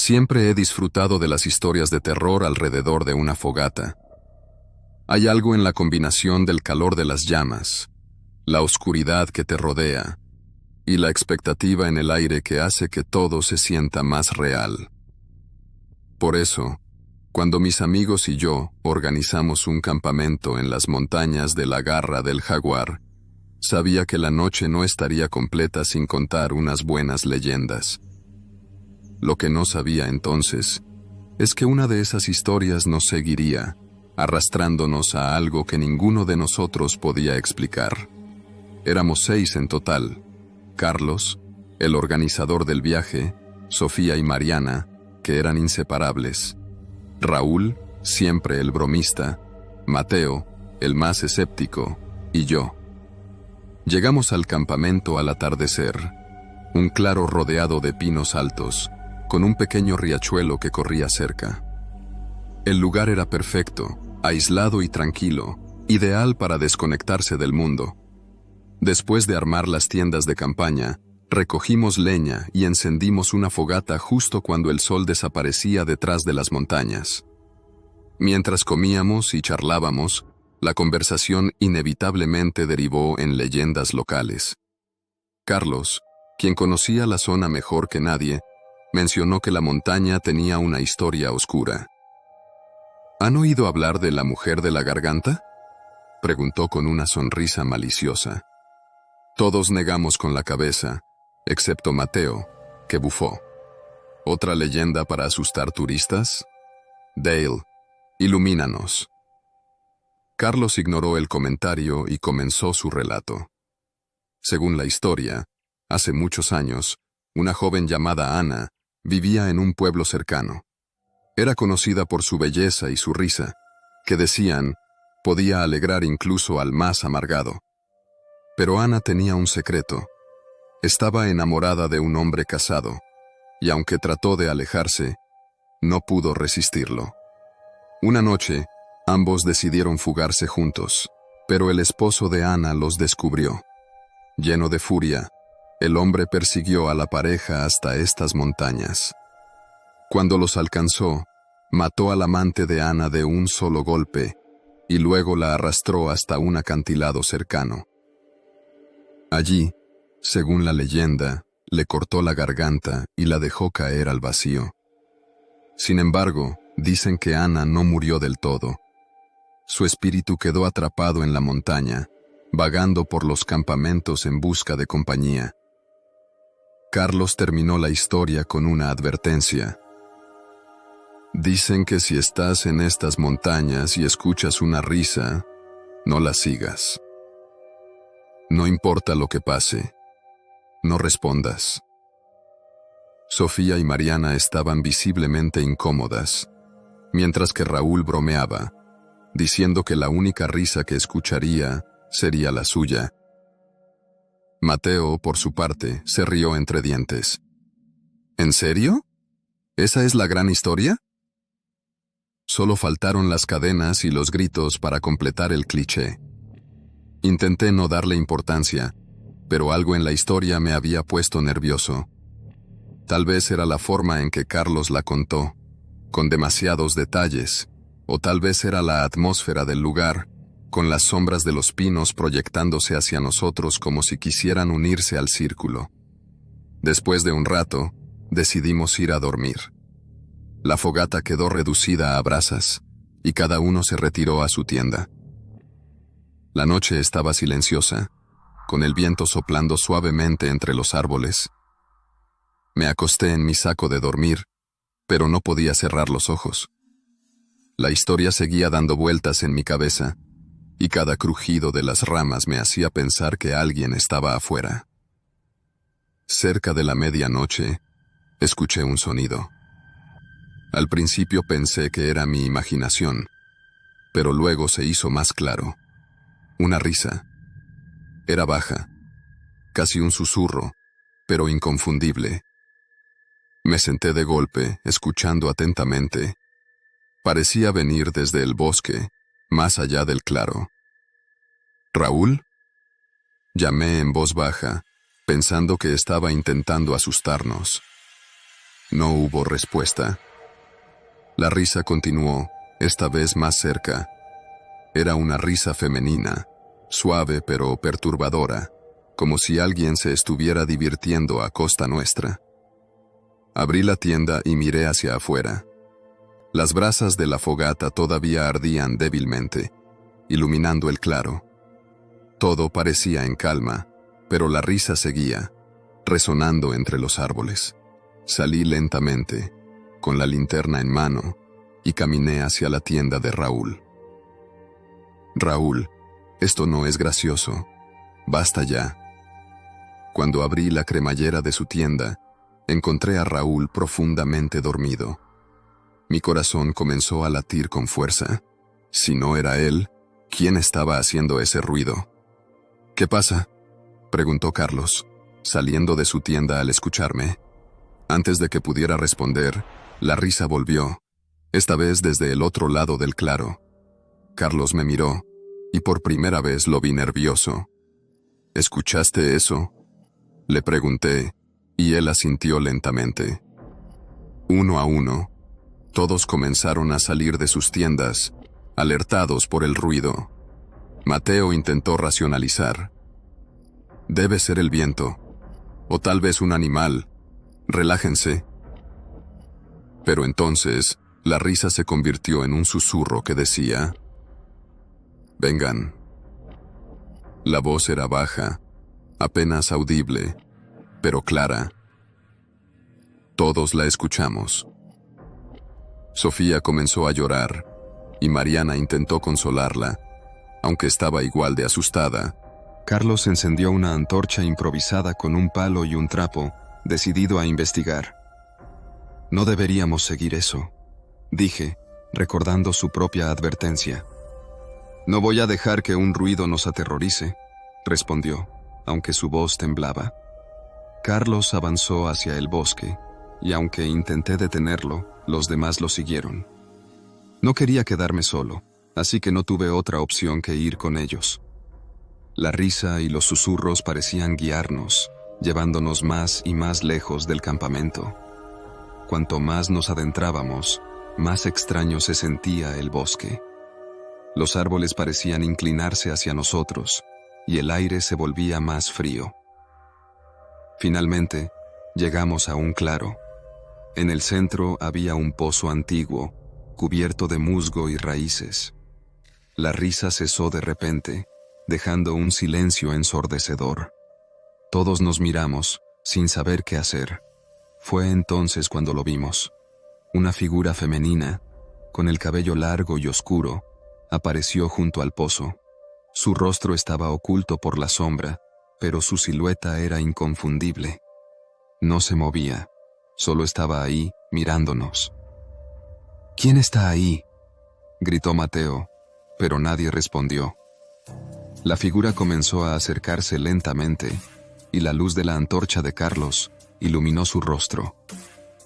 Siempre he disfrutado de las historias de terror alrededor de una fogata. Hay algo en la combinación del calor de las llamas, la oscuridad que te rodea y la expectativa en el aire que hace que todo se sienta más real. Por eso, cuando mis amigos y yo organizamos un campamento en las montañas de la Garra del Jaguar, sabía que la noche no estaría completa sin contar unas buenas leyendas. Lo que no sabía entonces es que una de esas historias nos seguiría, arrastrándonos a algo que ninguno de nosotros podía explicar. Éramos 6 en total: Carlos, el organizador del viaje, Sofía y Mariana, que eran inseparables, Raúl, siempre el bromista, Mateo, el más escéptico, y yo. Llegamos al campamento al atardecer, un claro rodeado de pinos altos, con un pequeño riachuelo que corría cerca. El lugar era perfecto, aislado y tranquilo, ideal para desconectarse del mundo. Después de armar las tiendas de campaña, recogimos leña y encendimos una fogata justo cuando el sol desaparecía detrás de las montañas. Mientras comíamos y charlábamos, la conversación inevitablemente derivó en leyendas locales. Carlos, quien conocía la zona mejor que nadie, mencionó que la montaña tenía una historia oscura. ¿Han oído hablar de la mujer de la garganta?, preguntó con una sonrisa maliciosa. Todos negamos con la cabeza, excepto Mateo, que bufó. ¿Otra leyenda para asustar turistas? Dale, ilumínanos. Carlos ignoró el comentario y comenzó su relato. Según la historia, hace muchos años, una joven llamada Ana vivía en un pueblo cercano. Era conocida por su belleza y su risa, que decían podía alegrar incluso al más amargado. Pero Ana tenía un secreto. Estaba enamorada de un hombre casado, y aunque trató de alejarse, no pudo resistirlo. Una noche, ambos decidieron fugarse juntos, pero el esposo de Ana los descubrió. Lleno de furia, el hombre persiguió a la pareja hasta estas montañas. Cuando los alcanzó, mató al amante de Ana de un solo golpe, y luego la arrastró hasta un acantilado cercano. Allí, según la leyenda, le cortó la garganta y la dejó caer al vacío. Sin embargo, dicen que Ana no murió del todo. Su espíritu quedó atrapado en la montaña, vagando por los campamentos en busca de compañía. Carlos terminó la historia con una advertencia. Dicen que si estás en estas montañas y escuchas una risa, no la sigas. No importa lo que pase, no respondas. Sofía y Mariana estaban visiblemente incómodas, mientras que Raúl bromeaba, diciendo que la única risa que escucharía sería la suya. Mateo, por su parte, se rió entre dientes. ¿En serio? ¿Esa es la gran historia? Solo faltaron las cadenas y los gritos para completar el cliché. Intenté no darle importancia, pero algo en la historia me había puesto nervioso. Tal vez era la forma en que Carlos la contó, con demasiados detalles, o tal vez era la atmósfera del lugar, con las sombras de los pinos proyectándose hacia nosotros como si quisieran unirse al círculo. Después de un rato, decidimos ir a dormir. La fogata quedó reducida a brasas, y cada uno se retiró a su tienda. La noche estaba silenciosa, con el viento soplando suavemente entre los árboles. Me acosté en mi saco de dormir, pero no podía cerrar los ojos. La historia seguía dando vueltas en mi cabeza, y cada crujido de las ramas me hacía pensar que alguien estaba afuera. Cerca de la medianoche, escuché un sonido. Al principio pensé que era mi imaginación, pero luego se hizo más claro. Una risa. Era baja, casi un susurro, pero inconfundible. Me senté de golpe, escuchando atentamente. Parecía venir desde el bosque, más allá del claro. ¿Raúl? Llamé en voz baja, pensando que estaba intentando asustarnos. No hubo respuesta. La risa continuó, esta vez más cerca. Era una risa femenina, suave pero perturbadora, como si alguien se estuviera divirtiendo a costa nuestra. Abrí la tienda y miré hacia afuera. Las brasas de la fogata todavía ardían débilmente, iluminando el claro. Todo parecía en calma, pero la risa seguía, resonando entre los árboles. Salí lentamente, con la linterna en mano, y caminé hacia la tienda de Raúl. Raúl, esto no es gracioso. Basta ya. Cuando abrí la cremallera de su tienda, encontré a Raúl profundamente dormido. Mi corazón comenzó a latir con fuerza. Si no era él, ¿quién estaba haciendo ese ruido? ¿Qué pasa?, preguntó Carlos, saliendo de su tienda al escucharme. Antes de que pudiera responder, la risa volvió, esta vez desde el otro lado del claro. Carlos me miró, y por primera vez lo vi nervioso. ¿Escuchaste eso?, le pregunté, y él asintió lentamente. Uno a uno, todos comenzaron a salir de sus tiendas, alertados por el ruido. Mateo intentó racionalizar. Debe ser el viento, o tal vez un animal. Relájense. Pero entonces, la risa se convirtió en un susurro que decía: «Vengan». La voz era baja, apenas audible, pero clara. Todos la escuchamos. Sofía comenzó a llorar, y Mariana intentó consolarla, aunque estaba igual de asustada. Carlos encendió una antorcha improvisada con un palo y un trapo, decidido a investigar. No deberíamos seguir eso, dije, recordando su propia advertencia. No voy a dejar que un ruido nos aterrorice, respondió, aunque su voz temblaba. Carlos avanzó hacia el bosque, y aunque intenté detenerlo, los demás lo siguieron. No quería quedarme solo, así que no tuve otra opción que ir con ellos. La risa y los susurros parecían guiarnos, llevándonos más y más lejos del campamento. Cuanto más nos adentrábamos, más extraño se sentía el bosque. Los árboles parecían inclinarse hacia nosotros, y el aire se volvía más frío. Finalmente, llegamos a un claro. En el centro había un pozo antiguo, cubierto de musgo y raíces. La risa cesó de repente, dejando un silencio ensordecedor. Todos nos miramos, sin saber qué hacer. Fue entonces cuando lo vimos. Una figura femenina, con el cabello largo y oscuro, apareció junto al pozo. Su rostro estaba oculto por la sombra, pero su silueta era inconfundible. No se movía, solo estaba ahí, mirándonos. «¿Quién está ahí?», gritó Mateo, pero nadie respondió. La figura comenzó a acercarse lentamente, y la luz de la antorcha de Carlos iluminó su rostro.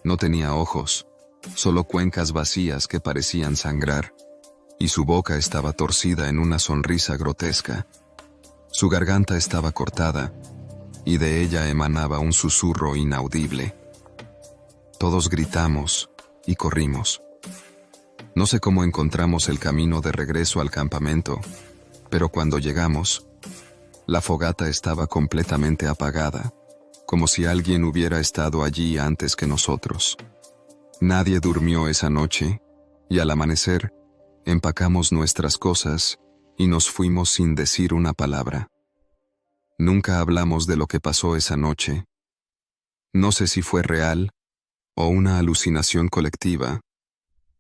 No tenía ojos, solo cuencas vacías que parecían sangrar, y su boca estaba torcida en una sonrisa grotesca. Su garganta estaba cortada, y de ella emanaba un susurro inaudible. Todos gritamos y corrimos. No sé cómo encontramos el camino de regreso al campamento, pero cuando llegamos, la fogata estaba completamente apagada, como si alguien hubiera estado allí antes que nosotros. Nadie durmió esa noche, y al amanecer, empacamos nuestras cosas y nos fuimos sin decir una palabra. Nunca hablamos de lo que pasó esa noche. No sé si fue real o una alucinación colectiva,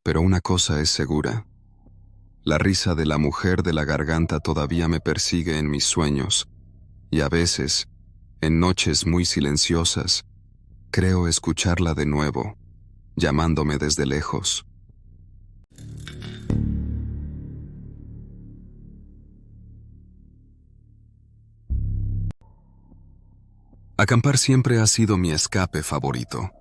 pero una cosa es segura. La risa de la mujer de la garganta todavía me persigue en mis sueños, y a veces, en noches muy silenciosas, creo escucharla de nuevo, llamándome desde lejos. Acampar siempre ha sido mi escape favorito.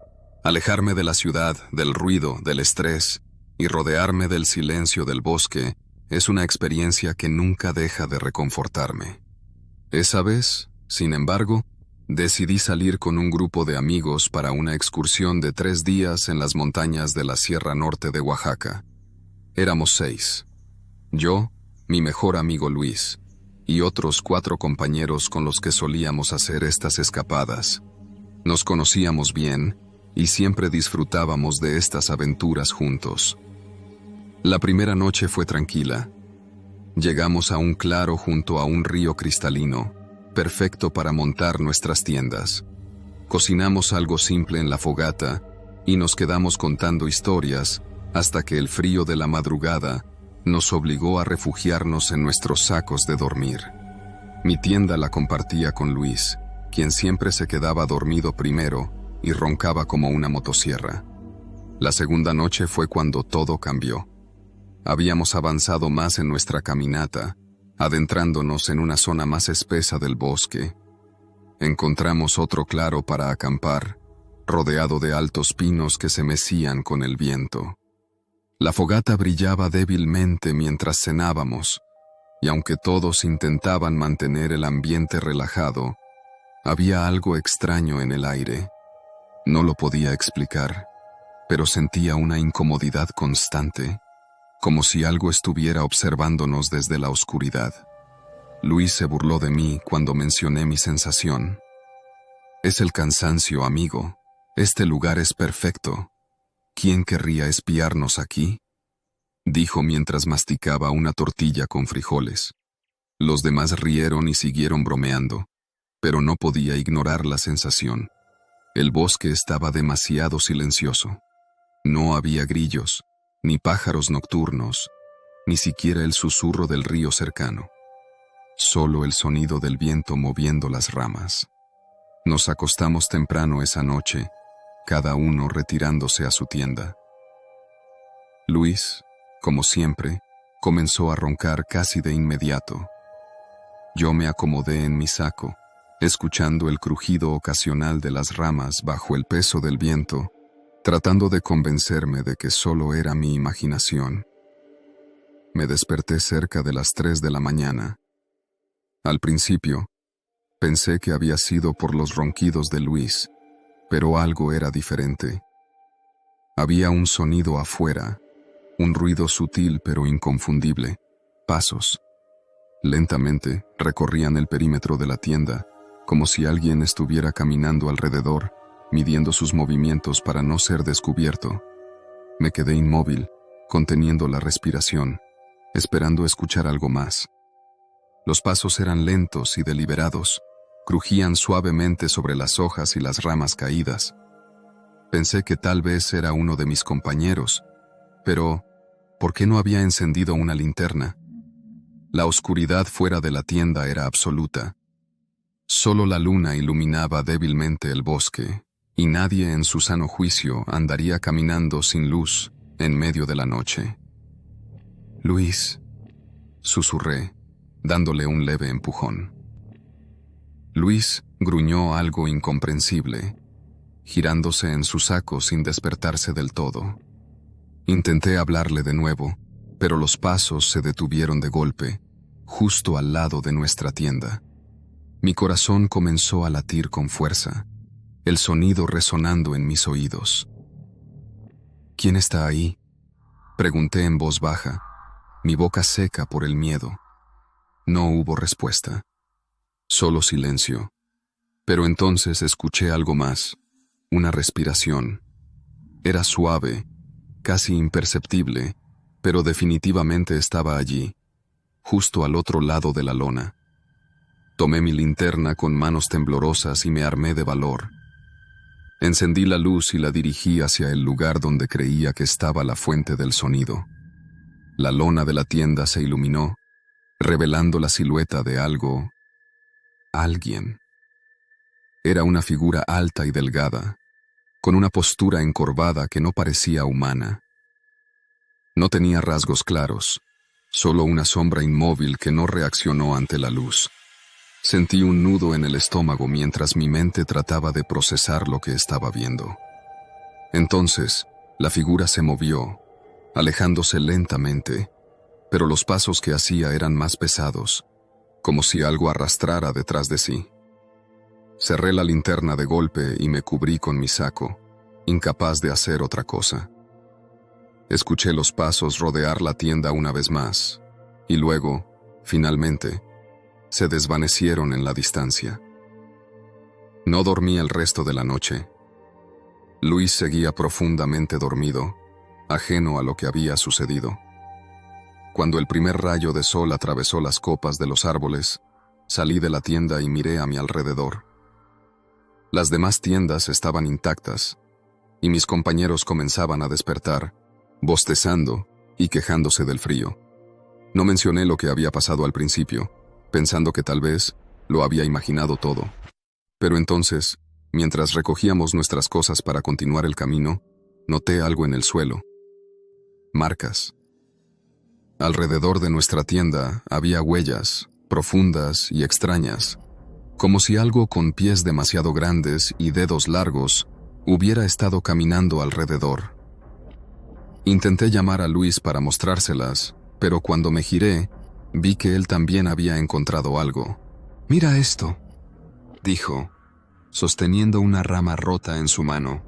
Alejarme de la ciudad, del ruido, del estrés, y rodearme del silencio del bosque es una experiencia que nunca deja de reconfortarme. Esa vez, sin embargo, Decidí salir con un grupo de amigos para una excursión de 3 días en las montañas de la Sierra Norte de Oaxaca. Éramos 6. Yo, mi mejor amigo Luis, y otros 4 compañeros con los que solíamos hacer estas escapadas. Nos conocíamos bien y siempre disfrutábamos de estas aventuras juntos. La primera noche fue tranquila. Llegamos a un claro junto a un río cristalino, perfecto para montar nuestras tiendas. Cocinamos algo simple en la fogata y nos quedamos contando historias hasta que el frío de la madrugada nos obligó a refugiarnos en nuestros sacos de dormir. Mi tienda la compartía con Luis, quien siempre se quedaba dormido primero y roncaba como una motosierra. La segunda noche fue cuando todo cambió. Habíamos avanzado más en nuestra caminata, adentrándonos en una zona más espesa del bosque. Encontramos otro claro para acampar, rodeado de altos pinos que se mecían con el viento. La fogata brillaba débilmente mientras cenábamos, y aunque todos intentaban mantener el ambiente relajado, había algo extraño en el aire. No lo podía explicar, pero sentía una incomodidad constante, como si algo estuviera observándonos desde la oscuridad. Luis se burló de mí cuando mencioné mi sensación. «Es el cansancio, amigo. Este lugar es perfecto. ¿Quién querría espiarnos aquí?», dijo mientras masticaba una tortilla con frijoles. Los demás rieron y siguieron bromeando, pero no podía ignorar la sensación. El bosque estaba demasiado silencioso. No había grillos, ni pájaros nocturnos, ni siquiera el susurro del río cercano. Solo el sonido del viento moviendo las ramas. Nos acostamos temprano esa noche, cada uno retirándose a su tienda. Luis, como siempre, comenzó a roncar casi de inmediato. Yo me acomodé en mi saco, escuchando el crujido ocasional de las ramas bajo el peso del viento, tratando de convencerme de que solo era mi imaginación. Me desperté cerca de las 3 de la mañana. Al principio, pensé que había sido por los ronquidos de Luis, pero algo era diferente. Había un sonido afuera, un ruido sutil pero inconfundible. Pasos. Lentamente recorrían el perímetro de la tienda, como si alguien estuviera caminando alrededor, midiendo sus movimientos para no ser descubierto. Me quedé inmóvil, conteniendo la respiración, esperando escuchar algo más. Los pasos eran lentos y deliberados, crujían suavemente sobre las hojas y las ramas caídas. Pensé que tal vez era uno de mis compañeros, pero ¿por qué no había encendido una linterna? La oscuridad fuera de la tienda era absoluta. Solo la luna iluminaba débilmente el bosque, y nadie en su sano juicio andaría caminando sin luz en medio de la noche. «Luis», susurré, dándole un leve empujón. Luis gruñó algo incomprensible, girándose en su saco sin despertarse del todo. Intenté hablarle de nuevo, pero los pasos se detuvieron de golpe, justo al lado de nuestra tienda. Mi corazón comenzó a latir con fuerza, el sonido resonando en mis oídos. «¿Quién está ahí?», pregunté en voz baja, mi boca seca por el miedo. No hubo respuesta, solo silencio. Pero entonces escuché algo más, una respiración. Era suave, casi imperceptible, pero definitivamente estaba allí, justo al otro lado de la lona. Tomé mi linterna con manos temblorosas y me armé de valor. Encendí la luz y la dirigí hacia el lugar donde creía que estaba la fuente del sonido. La lona de la tienda se iluminó, revelando la silueta de alguien. Era una figura alta y delgada, con una postura encorvada que no parecía humana. No tenía rasgos claros, solo una sombra inmóvil que no reaccionó ante la luz. Sentí un nudo en el estómago mientras mi mente trataba de procesar lo que estaba viendo. Entonces, la figura se movió, alejándose lentamente, pero los pasos que hacía eran más pesados, como si algo arrastrara detrás de sí. Cerré la linterna de golpe y me cubrí con mi saco, incapaz de hacer otra cosa. Escuché los pasos rodear la tienda una vez más, y luego, finalmente, se desvanecieron en la distancia. No dormí el resto de la noche. Luis seguía profundamente dormido, ajeno a lo que había sucedido. Cuando el primer rayo de sol atravesó las copas de los árboles, salí de la tienda y miré a mi alrededor. Las demás tiendas estaban intactas, y mis compañeros comenzaban a despertar, bostezando y quejándose del frío. No mencioné lo que había pasado al principio, pensando que tal vez lo había imaginado todo. Pero entonces, mientras recogíamos nuestras cosas para continuar el camino, noté algo en el suelo. Marcas. Alrededor de nuestra tienda había huellas, profundas y extrañas, como si algo con pies demasiado grandes y dedos largos hubiera estado caminando alrededor. Intenté llamar a Luis para mostrárselas, pero cuando me giré, vi que él también había encontrado algo. «Mira esto», dijo, sosteniendo una rama rota en su mano.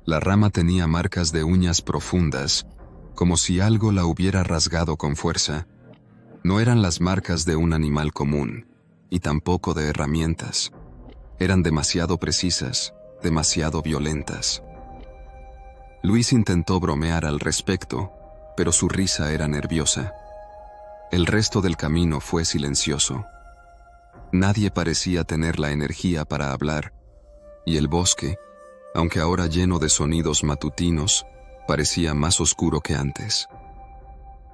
La rama tenía marcas de uñas profundas, como si algo la hubiera rasgado con fuerza. No eran las marcas de un animal común, y tampoco de herramientas. Eran demasiado precisas, demasiado violentas. Luis intentó bromear al respecto, pero su risa era nerviosa. El resto del camino fue silencioso. Nadie parecía tener la energía para hablar, y el bosque, aunque ahora lleno de sonidos matutinos, parecía más oscuro que antes.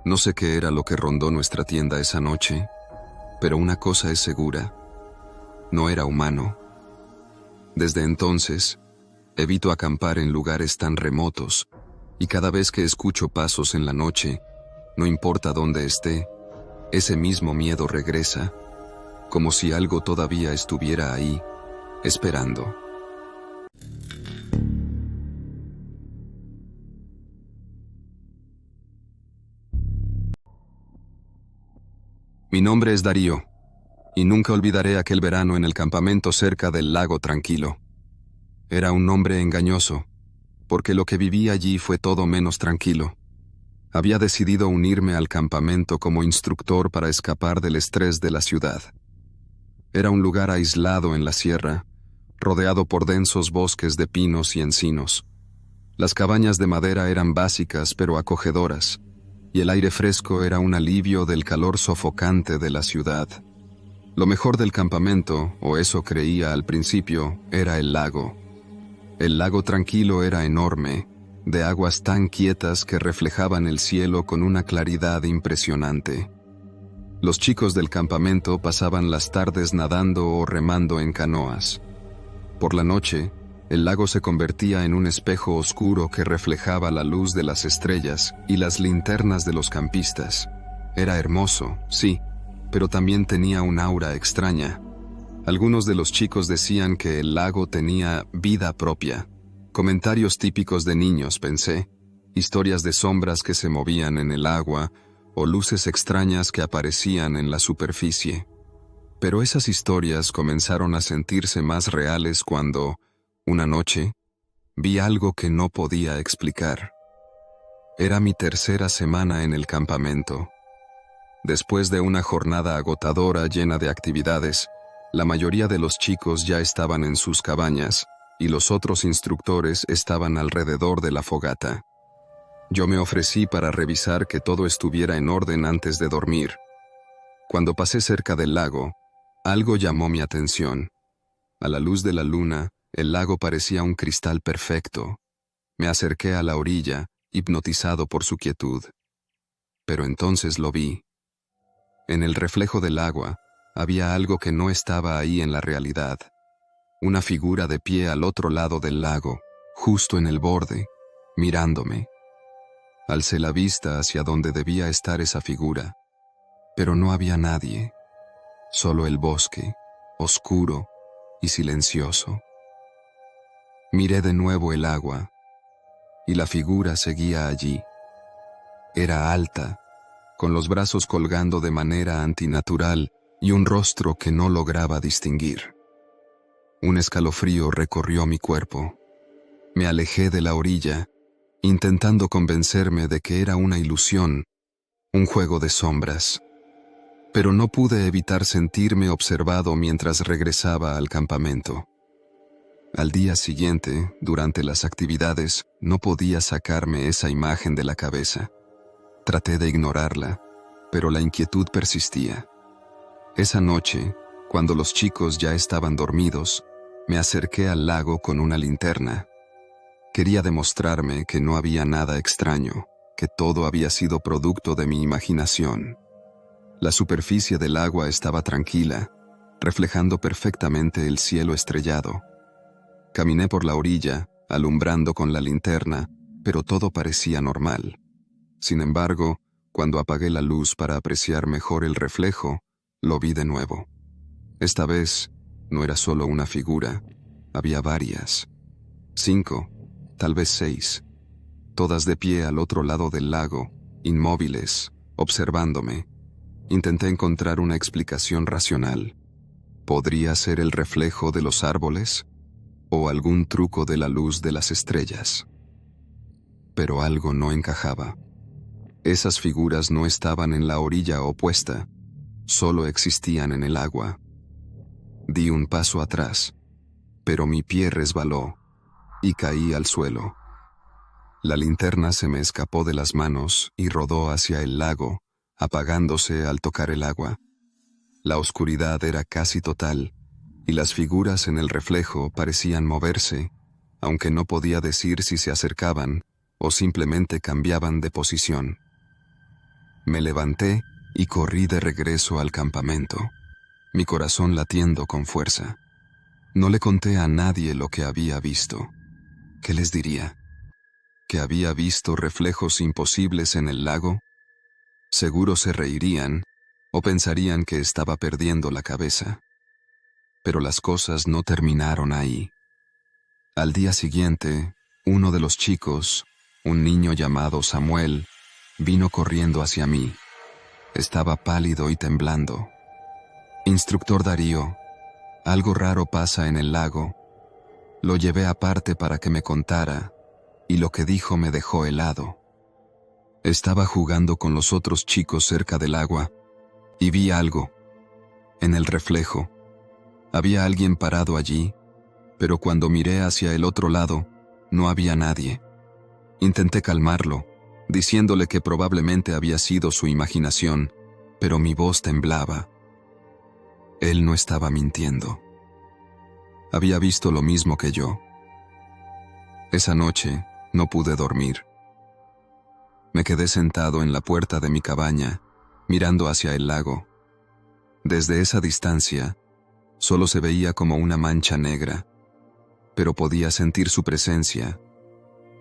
No sé qué era lo que rondó nuestra tienda esa noche, pero una cosa es segura: no era humano. Desde entonces, evito acampar en lugares tan remotos, y cada vez que escucho pasos en la noche, no importa dónde esté, ese mismo miedo regresa, como si algo todavía estuviera ahí, esperando. Mi nombre es Darío, y nunca olvidaré aquel verano en el campamento cerca del lago Tranquilo. Era un nombre engañoso, porque lo que viví allí fue todo menos tranquilo. Había decidido unirme al campamento como instructor para escapar del estrés de la ciudad. Era un lugar aislado en la sierra, rodeado por densos bosques de pinos y encinos. Las cabañas de madera eran básicas pero acogedoras, y el aire fresco era un alivio del calor sofocante de la ciudad. Lo mejor del campamento, o eso creía al principio, era el lago. El lago Tranquilo era enorme, de aguas tan quietas que reflejaban el cielo con una claridad impresionante. Los chicos del campamento pasaban las tardes nadando o remando en canoas. Por la noche, el lago se convertía en un espejo oscuro que reflejaba la luz de las estrellas y las linternas de los campistas. Era hermoso, sí, pero también tenía un aura extraña. Algunos de los chicos decían que el lago tenía vida propia. Comentarios típicos de niños, pensé. Historias de sombras que se movían en el agua o luces extrañas que aparecían en la superficie. Pero esas historias comenzaron a sentirse más reales cuando, una noche, vi algo que no podía explicar. Era mi tercera semana en el campamento. Después de una jornada agotadora llena de actividades, la mayoría de los chicos ya estaban en sus cabañas y los otros instructores estaban alrededor de la fogata. Yo me ofrecí para revisar que todo estuviera en orden antes de dormir. Cuando pasé cerca del lago, algo llamó mi atención. A la luz de la luna, el lago parecía un cristal perfecto. Me acerqué a la orilla, hipnotizado por su quietud. Pero entonces lo vi. En el reflejo del agua, había algo que no estaba ahí en la realidad. Una figura de pie al otro lado del lago, justo en el borde, mirándome. Alcé la vista hacia donde debía estar esa figura, pero no había nadie, solo el bosque, oscuro y silencioso. Miré de nuevo el agua, y la figura seguía allí. Era alta, con los brazos colgando de manera antinatural y un rostro que no lograba distinguir. Un escalofrío recorrió mi cuerpo. Me alejé de la orilla, intentando convencerme de que era una ilusión, un juego de sombras. Pero no pude evitar sentirme observado mientras regresaba al campamento. Al día siguiente, durante las actividades, no podía sacarme esa imagen de la cabeza. Traté de ignorarla, pero la inquietud persistía. Esa noche, cuando los chicos ya estaban dormidos, me acerqué al lago con una linterna. Quería demostrarme que no había nada extraño, que todo había sido producto de mi imaginación. La superficie del agua estaba tranquila, reflejando perfectamente el cielo estrellado. Caminé por la orilla, alumbrando con la linterna, pero todo parecía normal. Sin embargo, cuando apagué la luz para apreciar mejor el reflejo, lo vi de nuevo. Esta vez, no era solo una figura, había varias. 5, tal vez 6, todas de pie al otro lado del lago, inmóviles, observándome. Intenté encontrar una explicación racional. ¿Podría ser el reflejo de los árboles? ¿O algún truco de la luz de las estrellas? Pero algo no encajaba. Esas figuras no estaban en la orilla opuesta, solo existían en el agua. Di un paso atrás, pero mi pie resbaló y caí al suelo. La linterna se me escapó de las manos y rodó hacia el lago, apagándose al tocar el agua. La oscuridad era casi total, y las figuras en el reflejo parecían moverse, aunque no podía decir si se acercaban o simplemente cambiaban de posición. Me levanté y corrí de regreso al campamento, mi corazón latiendo con fuerza. No le conté a nadie lo que había visto. ¿Qué les diría? ¿Que había visto reflejos imposibles en el lago? Seguro se reirían o pensarían que estaba perdiendo la cabeza. Pero las cosas no terminaron ahí. Al día siguiente, uno de los chicos, un niño llamado Samuel, vino corriendo hacia mí. Estaba pálido y temblando. «Instructor Darío, algo raro pasa en el lago». Lo llevé aparte para que me contara, y lo que dijo me dejó helado. Estaba jugando con los otros chicos cerca del agua, y vi algo. En el reflejo, había alguien parado allí, pero cuando miré hacia el otro lado, no había nadie. Intenté calmarlo, diciéndole que probablemente había sido su imaginación, pero mi voz temblaba. Él no estaba mintiendo. Había visto lo mismo que yo. Esa noche no pude dormir. Me quedé sentado en la puerta de mi cabaña, mirando hacia el lago. Desde esa distancia, solo se veía como una mancha negra, pero podía sentir su presencia,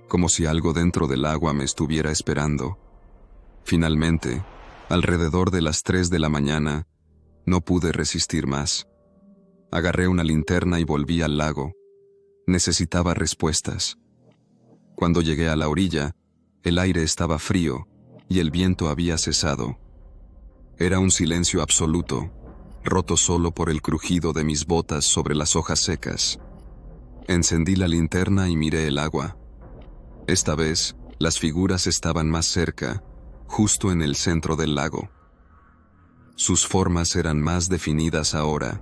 como si algo dentro del agua me estuviera esperando. Finalmente, alrededor de las 3 de la mañana, no pude resistir más. Agarré una linterna y volví al lago. Necesitaba respuestas. Cuando llegué a la orilla, el aire estaba frío y el viento había cesado. Era un silencio absoluto, roto solo por el crujido de mis botas sobre las hojas secas. Encendí la linterna y miré el agua. Esta vez, las figuras estaban más cerca, justo en el centro del lago. Sus formas eran más definidas ahora.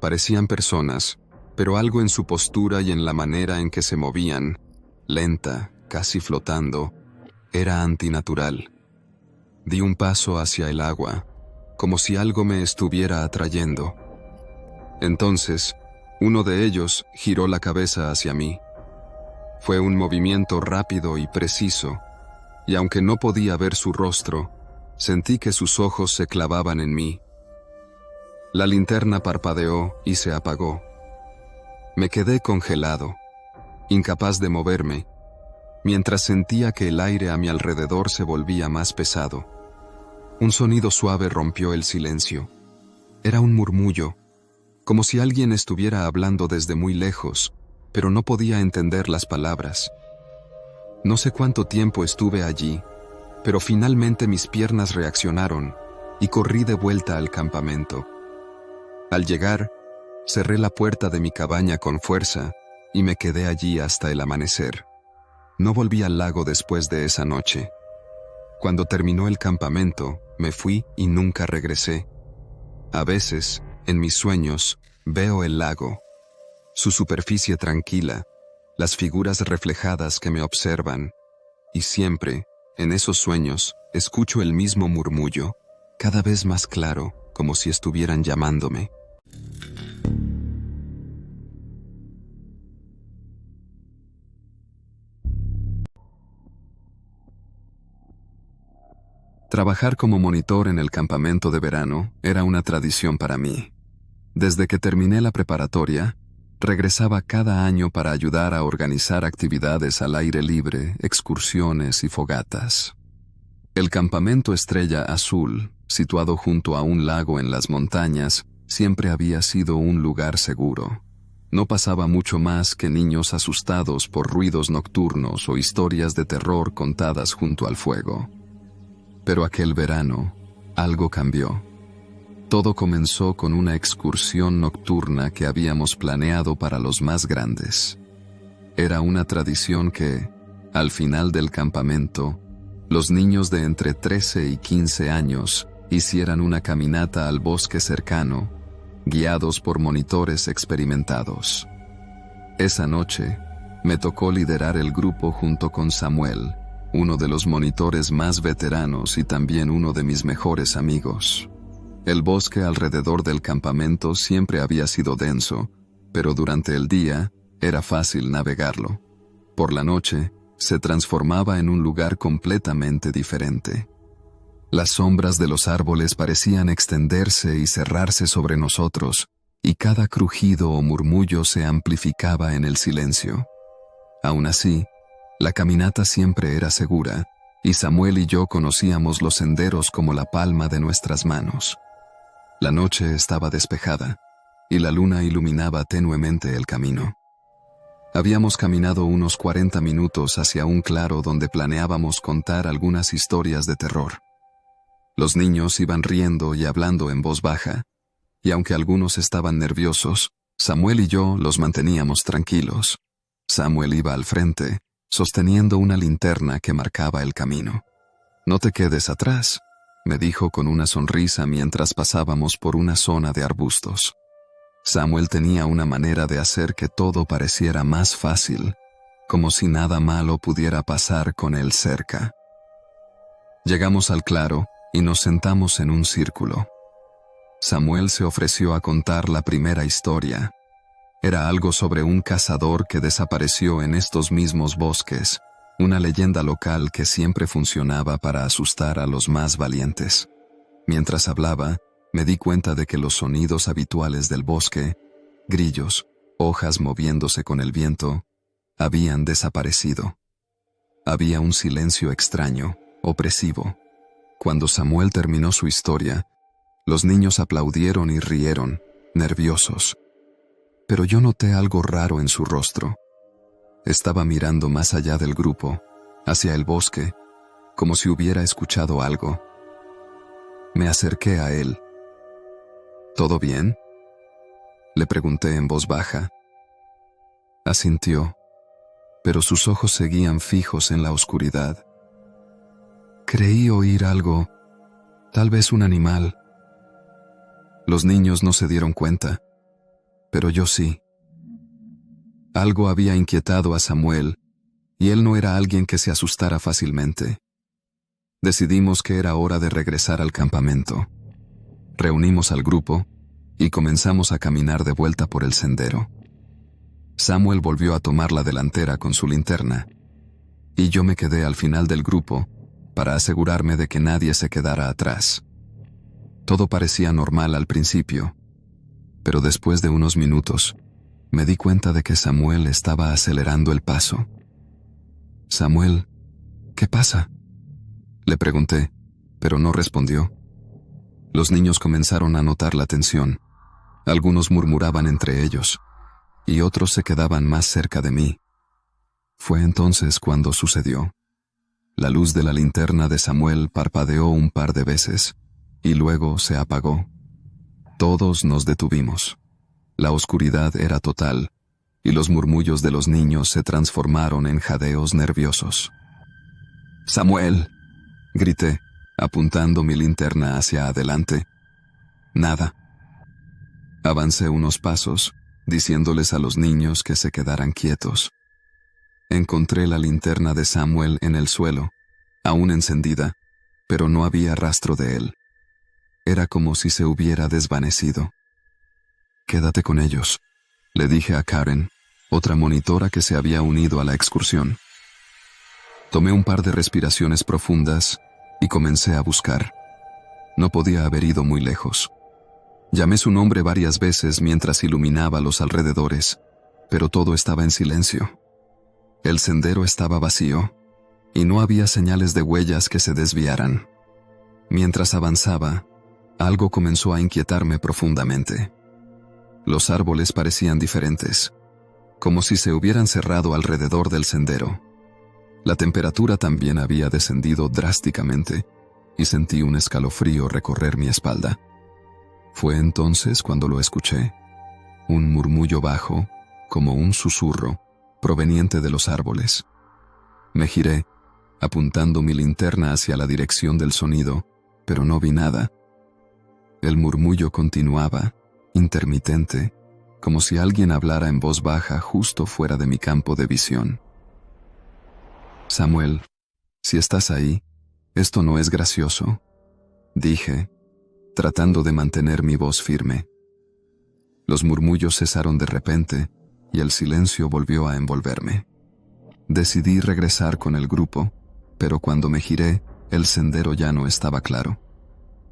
Parecían personas, pero algo en su postura y en la manera en que se movían, lenta, casi flotando, era antinatural. Di un paso hacia el agua, como si algo me estuviera atrayendo. Entonces, uno de ellos giró la cabeza hacia mí. Fue un movimiento rápido y preciso, y aunque no podía ver su rostro, sentí que sus ojos se clavaban en mí. La linterna parpadeó y se apagó. Me quedé congelado, incapaz de moverme, mientras sentía que el aire a mi alrededor se volvía más pesado. Un sonido suave rompió el silencio. Era un murmullo, como si alguien estuviera hablando desde muy lejos, pero no podía entender las palabras. No sé cuánto tiempo estuve allí, pero finalmente mis piernas reaccionaron y corrí de vuelta al campamento. Al llegar, Cerré la puerta de mi cabaña con fuerza y me quedé allí hasta el amanecer. No volví al lago después de esa noche. Cuando terminó el campamento, me fui y nunca regresé. A veces, en mis sueños, veo el lago, su superficie tranquila, las figuras reflejadas que me observan, y siempre, en esos sueños, escucho el mismo murmullo, cada vez más claro, como si estuvieran llamándome. Trabajar como monitor en el campamento de verano era una tradición para mí. Desde que terminé la preparatoria, regresaba cada año para ayudar a organizar actividades al aire libre, excursiones y fogatas. El campamento Estrella Azul, situado junto a un lago en las montañas, siempre había sido un lugar seguro. No pasaba mucho más que niños asustados por ruidos nocturnos o historias de terror contadas junto al fuego. Pero aquel verano, algo cambió. Todo comenzó con una excursión nocturna que habíamos planeado para los más grandes. Era una tradición que, al final del campamento, los niños de entre 13 y 15 años hicieran una caminata al bosque cercano, guiados por monitores experimentados. Esa noche, me tocó liderar el grupo junto con Samuel, uno de los monitores más veteranos y también uno de mis mejores amigos. El bosque alrededor del campamento siempre había sido denso, pero durante el día era fácil navegarlo. Por la noche, se transformaba en un lugar completamente diferente. Las sombras de los árboles parecían extenderse y cerrarse sobre nosotros, y cada crujido o murmullo se amplificaba en el silencio. Aún así, la caminata siempre era segura, y Samuel y yo conocíamos los senderos como la palma de nuestras manos. La noche estaba despejada, y la luna iluminaba tenuemente el camino. Habíamos caminado unos 40 minutos hacia un claro donde planeábamos contar algunas historias de terror. Los niños iban riendo y hablando en voz baja, y aunque algunos estaban nerviosos, Samuel y yo los manteníamos tranquilos. Samuel iba al frente, sosteniendo una linterna que marcaba el camino. «No te quedes atrás», me dijo con una sonrisa mientras pasábamos por una zona de arbustos. Samuel tenía una manera de hacer que todo pareciera más fácil, como si nada malo pudiera pasar con él cerca. Llegamos al claro y nos sentamos en un círculo. Samuel se ofreció a contar la primera historia. Era algo sobre un cazador que desapareció en estos mismos bosques, una leyenda local que siempre funcionaba para asustar a los más valientes. Mientras hablaba, me di cuenta de que los sonidos habituales del bosque, grillos, hojas moviéndose con el viento, habían desaparecido. Había un silencio extraño, opresivo. Cuando Samuel terminó su historia, los niños aplaudieron y rieron, nerviosos. Pero yo noté algo raro en su rostro. Estaba mirando más allá del grupo, hacia el bosque, como si hubiera escuchado algo. Me acerqué a él. ¿Todo bien?, le pregunté en voz baja. Asintió, pero sus ojos seguían fijos en la oscuridad. Creí oír algo, tal vez un animal. Los niños no se dieron cuenta, pero yo sí. Algo había inquietado a Samuel, y él no era alguien que se asustara fácilmente. Decidimos que era hora de regresar al campamento. Reunimos al grupo y comenzamos a caminar de vuelta por el sendero. Samuel volvió a tomar la delantera con su linterna, y yo me quedé al final del grupo para asegurarme de que nadie se quedara atrás. Todo parecía normal al principio, pero después de unos minutos, me di cuenta de que Samuel estaba acelerando el paso. «Samuel, ¿qué pasa?», le pregunté, pero no respondió. Los niños comenzaron a notar la tensión. Algunos murmuraban entre ellos, y otros se quedaban más cerca de mí. Fue entonces cuando sucedió. La luz de la linterna de Samuel parpadeó un par de veces, y luego se apagó. Todos nos detuvimos. La oscuridad era total, y los murmullos de los niños se transformaron en jadeos nerviosos. «¡Samuel!», grité, apuntando mi linterna hacia adelante. Nada. Avancé unos pasos, diciéndoles a los niños que se quedaran quietos. Encontré la linterna de Samuel en el suelo, aún encendida, pero no había rastro de él. Era como si se hubiera desvanecido. «Quédate con ellos», le dije a Karen, otra monitora que se había unido a la excursión. Tomé un par de respiraciones profundas y comencé a buscar. No podía haber ido muy lejos. Llamé su nombre varias veces mientras iluminaba los alrededores, pero todo estaba en silencio. El sendero estaba vacío, y no había señales de huellas que se desviaran. Mientras avanzaba, algo comenzó a inquietarme profundamente. Los árboles parecían diferentes, como si se hubieran cerrado alrededor del sendero. La temperatura también había descendido drásticamente, y sentí un escalofrío recorrer mi espalda. Fue entonces cuando lo escuché, un murmullo bajo, como un susurro, proveniente de los árboles. Me giré, apuntando mi linterna hacia la dirección del sonido, pero no vi nada. El murmullo continuaba, intermitente, como si alguien hablara en voz baja justo fuera de mi campo de visión. «Samuel, si estás ahí, esto no es gracioso», dije, tratando de mantener mi voz firme. Los murmullos cesaron de repente y el silencio volvió a envolverme. Decidí regresar con el grupo, pero cuando me giré, el sendero ya no estaba claro.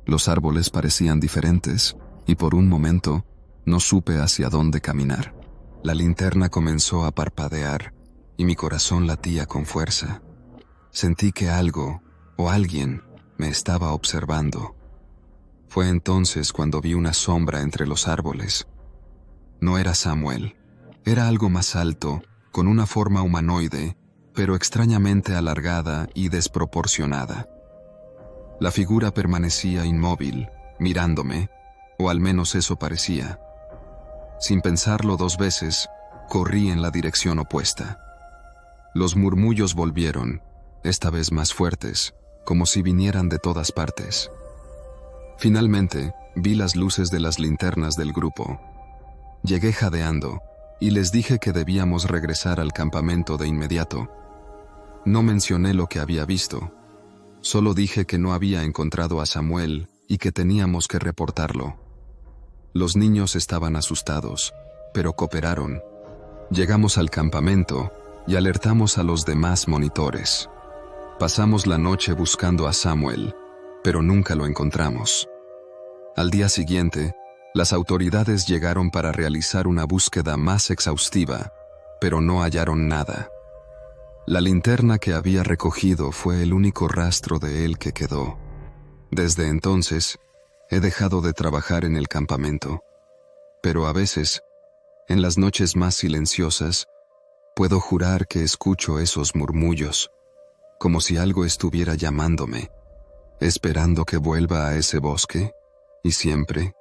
Los árboles parecían diferentes y por un momento no supe hacia dónde caminar. La linterna comenzó a parpadear y mi corazón latía con fuerza. Sentí que algo o alguien me estaba observando. Fue entonces cuando vi una sombra entre los árboles. No era Samuel, era algo más alto, con una forma humanoide, pero extrañamente alargada y desproporcionada. La figura permanecía inmóvil, mirándome, o al menos eso parecía. Sin pensarlo 2 veces, corrí en la dirección opuesta. Los murmullos volvieron, esta vez más fuertes, como si vinieran de todas partes. Finalmente, vi las luces de las linternas del grupo. Llegué jadeando, y les dije que debíamos regresar al campamento de inmediato. No mencioné lo que había visto. Solo dije que no había encontrado a Samuel y que teníamos que reportarlo. Los niños estaban asustados, pero cooperaron. Llegamos al campamento y alertamos a los demás monitores. Pasamos la noche buscando a Samuel, pero nunca lo encontramos. Al día siguiente, las autoridades llegaron para realizar una búsqueda más exhaustiva, pero no hallaron nada. La linterna que había recogido fue el único rastro de él que quedó. Desde entonces, he dejado de trabajar en el campamento, pero a veces, en las noches más silenciosas, puedo jurar que escucho esos murmullos, como si algo estuviera llamándome, esperando que vuelva a ese bosque, y siempre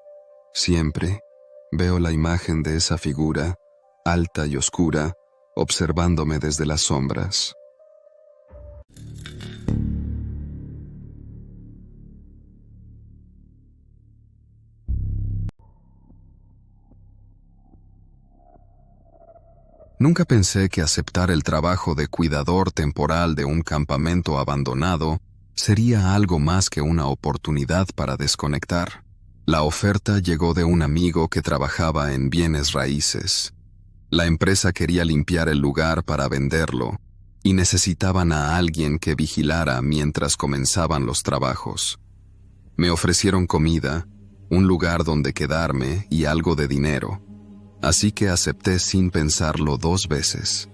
veo la imagen de esa figura, alta y oscura, observándome desde las sombras. Nunca pensé que aceptar el trabajo de cuidador temporal de un campamento abandonado sería algo más que una oportunidad para desconectar. La oferta llegó de un amigo que trabajaba en bienes raíces. La empresa quería limpiar el lugar para venderlo y necesitaban a alguien que vigilara mientras comenzaban los trabajos. Me ofrecieron comida, un lugar donde quedarme y algo de dinero. Así que acepté sin pensarlo 2 veces.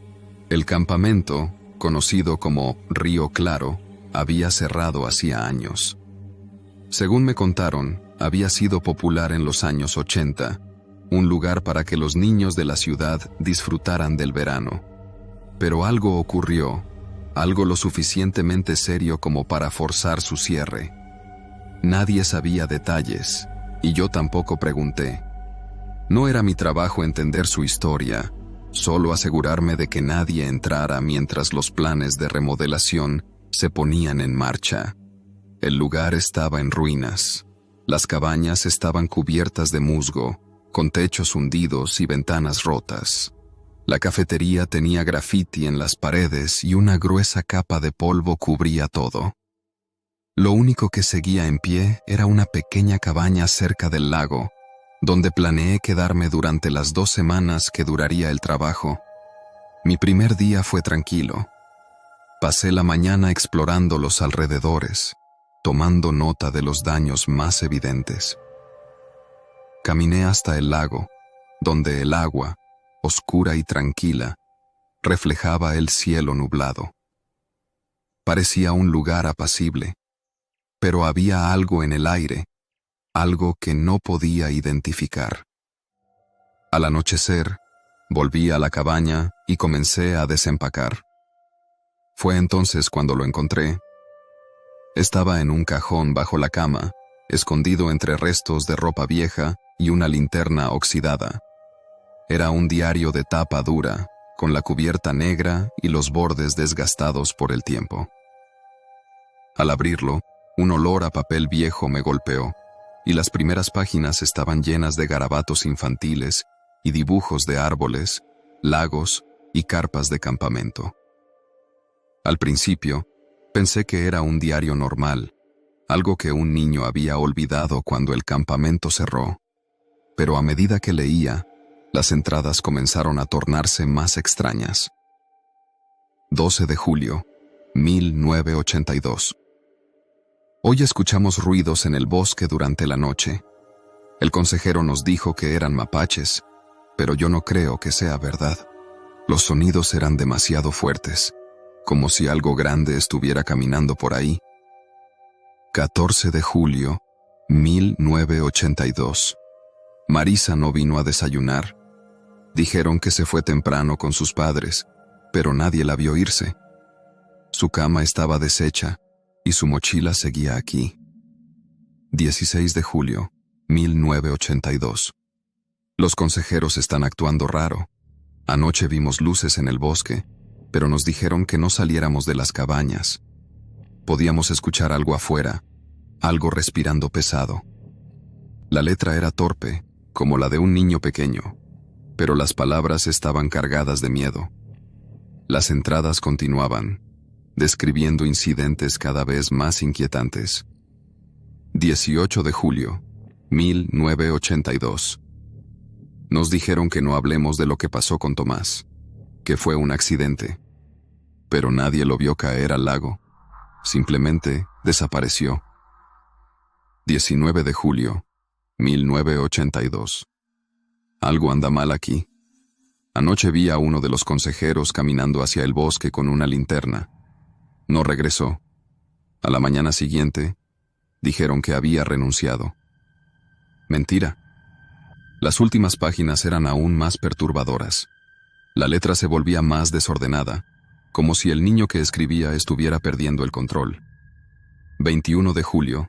El campamento, conocido como Río Claro, había cerrado hacía años. Según me contaron, había sido popular en los años 80, un lugar para que los niños de la ciudad disfrutaran del verano. Pero algo ocurrió, algo lo suficientemente serio como para forzar su cierre. Nadie sabía detalles, y yo tampoco pregunté. No era mi trabajo entender su historia, solo asegurarme de que nadie entrara mientras los planes de remodelación se ponían en marcha. El lugar estaba en ruinas. Las cabañas estaban cubiertas de musgo, con techos hundidos y ventanas rotas. La cafetería tenía grafiti en las paredes y una gruesa capa de polvo cubría todo. Lo único que seguía en pie era una pequeña cabaña cerca del lago, donde planeé quedarme durante las 2 semanas que duraría el trabajo. Mi primer día fue tranquilo. Pasé la mañana explorando los alrededores, tomando nota de los daños más evidentes. Caminé hasta el lago, donde el agua, oscura y tranquila, reflejaba el cielo nublado. Parecía un lugar apacible, pero había algo en el aire, algo que no podía identificar. Al anochecer, volví a la cabaña y comencé a desempacar. Fue entonces cuando lo encontré. Estaba en un cajón bajo la cama, escondido entre restos de ropa vieja y una linterna oxidada. Era un diario de tapa dura, con la cubierta negra y los bordes desgastados por el tiempo. Al abrirlo, un olor a papel viejo me golpeó, y las primeras páginas estaban llenas de garabatos infantiles y dibujos de árboles, lagos y carpas de campamento. Al principio, pensé que era un diario normal, algo que un niño había olvidado cuando el campamento cerró, pero a medida que leía, las entradas comenzaron a tornarse más extrañas. 12 de julio, 1982. Hoy escuchamos ruidos en el bosque durante la noche. El consejero nos dijo que eran mapaches, pero yo no creo que sea verdad. Los sonidos eran demasiado fuertes, como si algo grande estuviera caminando por ahí. 14 de julio, 1982. Marisa no vino a desayunar. Dijeron que se fue temprano con sus padres, pero nadie la vio irse. Su cama estaba deshecha y su mochila seguía aquí. 16 de julio, 1982. Los consejeros están actuando raro. Anoche vimos luces en el bosque, pero nos dijeron que no saliéramos de las cabañas. Podíamos escuchar algo afuera, algo respirando pesado. La letra era torpe, como la de un niño pequeño, pero las palabras estaban cargadas de miedo. Las entradas continuaban, describiendo incidentes cada vez más inquietantes. 18 de julio, 1982. Nos dijeron que no hablemos de lo que pasó con Tomás, que fue un accidente, pero nadie lo vio caer al lago. Simplemente desapareció. 19 de julio, 1982. Algo anda mal aquí. Anoche vi a uno de los consejeros caminando hacia el bosque con una linterna. No regresó. A la mañana siguiente, dijeron que había renunciado. Mentira. Las últimas páginas eran aún más perturbadoras. La letra se volvía más desordenada, como si el niño que escribía estuviera perdiendo el control. 21 de julio,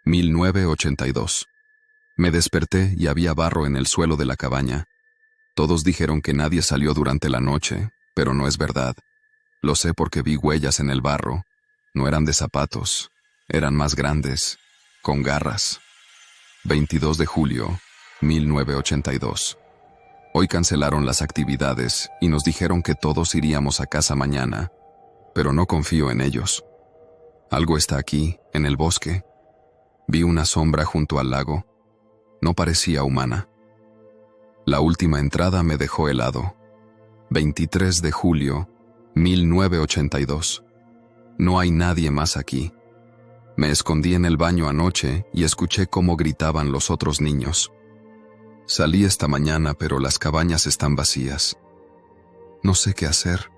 1982. Me desperté y había barro en el suelo de la cabaña. Todos dijeron que nadie salió durante la noche, pero no es verdad. Lo sé porque vi huellas en el barro. No eran de zapatos, eran más grandes, con garras. 22 de julio, 1982. Hoy cancelaron las actividades y nos dijeron que todos iríamos a casa mañana, pero no confío en ellos. Algo está aquí, en el bosque. Vi una sombra junto al lago. No parecía humana. La última entrada me dejó helado. 23 de julio, 1982. No hay nadie más aquí. Me escondí en el baño anoche y escuché cómo gritaban los otros niños. Salí esta mañana, pero las cabañas están vacías. No sé qué hacer.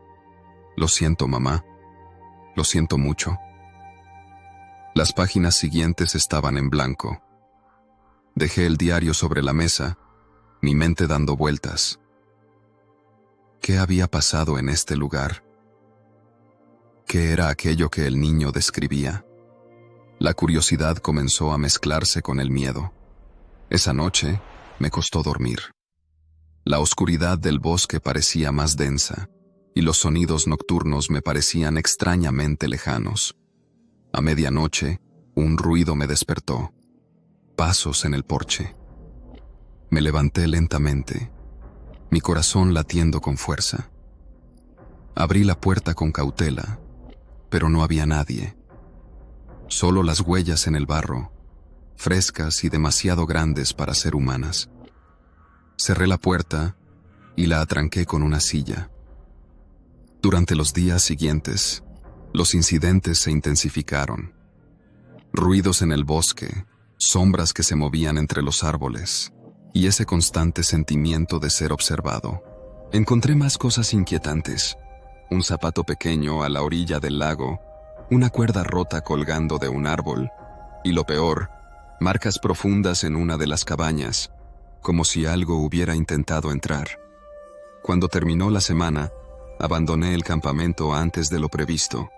Lo siento, mamá. Lo siento mucho. Las páginas siguientes estaban en blanco. Dejé el diario sobre la mesa, mi mente dando vueltas. ¿Qué había pasado en este lugar? ¿Qué era aquello que el niño describía? La curiosidad comenzó a mezclarse con el miedo. Esa noche me costó dormir. La oscuridad del bosque parecía más densa, y los sonidos nocturnos me parecían extrañamente lejanos. A medianoche, un ruido me despertó. Pasos en el porche. Me levanté lentamente, mi corazón latiendo con fuerza. Abrí la puerta con cautela, pero no había nadie. Solo las huellas en el barro, frescas y demasiado grandes para ser humanas. Cerré la puerta y la atranqué con una silla. Durante los días siguientes, los incidentes se intensificaron. Ruidos en el bosque, sombras que se movían entre los árboles, y ese constante sentimiento de ser observado. Encontré más cosas inquietantes. Un zapato pequeño a la orilla del lago, una cuerda rota colgando de un árbol, y lo peor, marcas profundas en una de las cabañas, como si algo hubiera intentado entrar. Cuando terminó la semana, abandoné el campamento antes de lo previsto.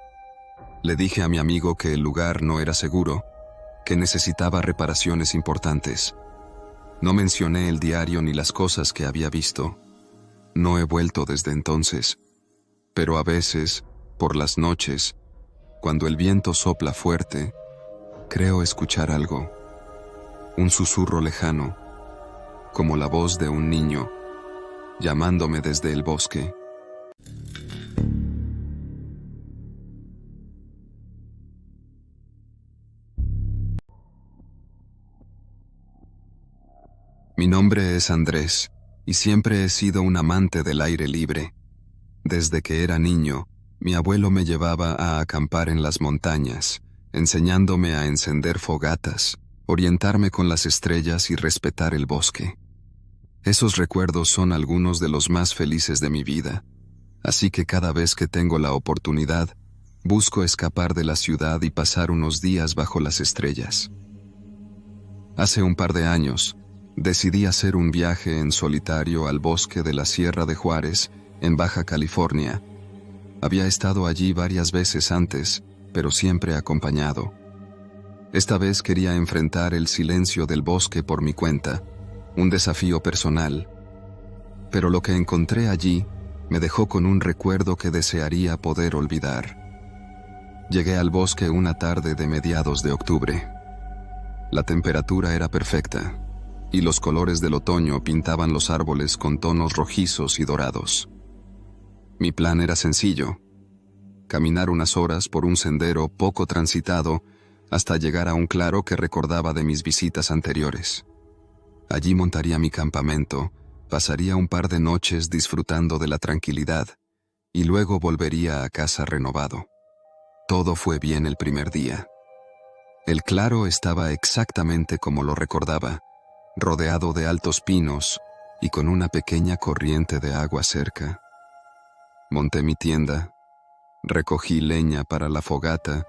Le dije a mi amigo que el lugar no era seguro, que necesitaba reparaciones importantes. No mencioné el diario ni las cosas que había visto. No he vuelto desde entonces, pero a veces, por las noches, cuando el viento sopla fuerte, creo escuchar algo. Un susurro lejano, como la voz de un niño, llamándome desde el bosque. Mi nombre es Andrés, y siempre he sido un amante del aire libre. Desde que era niño, mi abuelo me llevaba a acampar en las montañas, enseñándome a encender fogatas, orientarme con las estrellas y respetar el bosque. Esos recuerdos son algunos de los más felices de mi vida, así que cada vez que tengo la oportunidad, busco escapar de la ciudad y pasar unos días bajo las estrellas. Hace un par de años, decidí hacer un viaje en solitario al bosque de la Sierra de Juárez, en Baja California. Había estado allí varias veces antes, pero siempre acompañado. Esta vez quería enfrentar el silencio del bosque por mi cuenta, un desafío personal. Pero lo que encontré allí me dejó con un recuerdo que desearía poder olvidar. Llegué al bosque una tarde de mediados de octubre. La temperatura era perfecta, y los colores del otoño pintaban los árboles con tonos rojizos y dorados. Mi plan era sencillo: caminar unas horas por un sendero poco transitado hasta llegar a un claro que recordaba de mis visitas anteriores. Allí montaría mi campamento, pasaría un par de noches disfrutando de la tranquilidad, y luego volvería a casa renovado. Todo fue bien el primer día. El claro estaba exactamente como lo recordaba, rodeado de altos pinos y con una pequeña corriente de agua cerca. Monté mi tienda, recogí leña para la fogata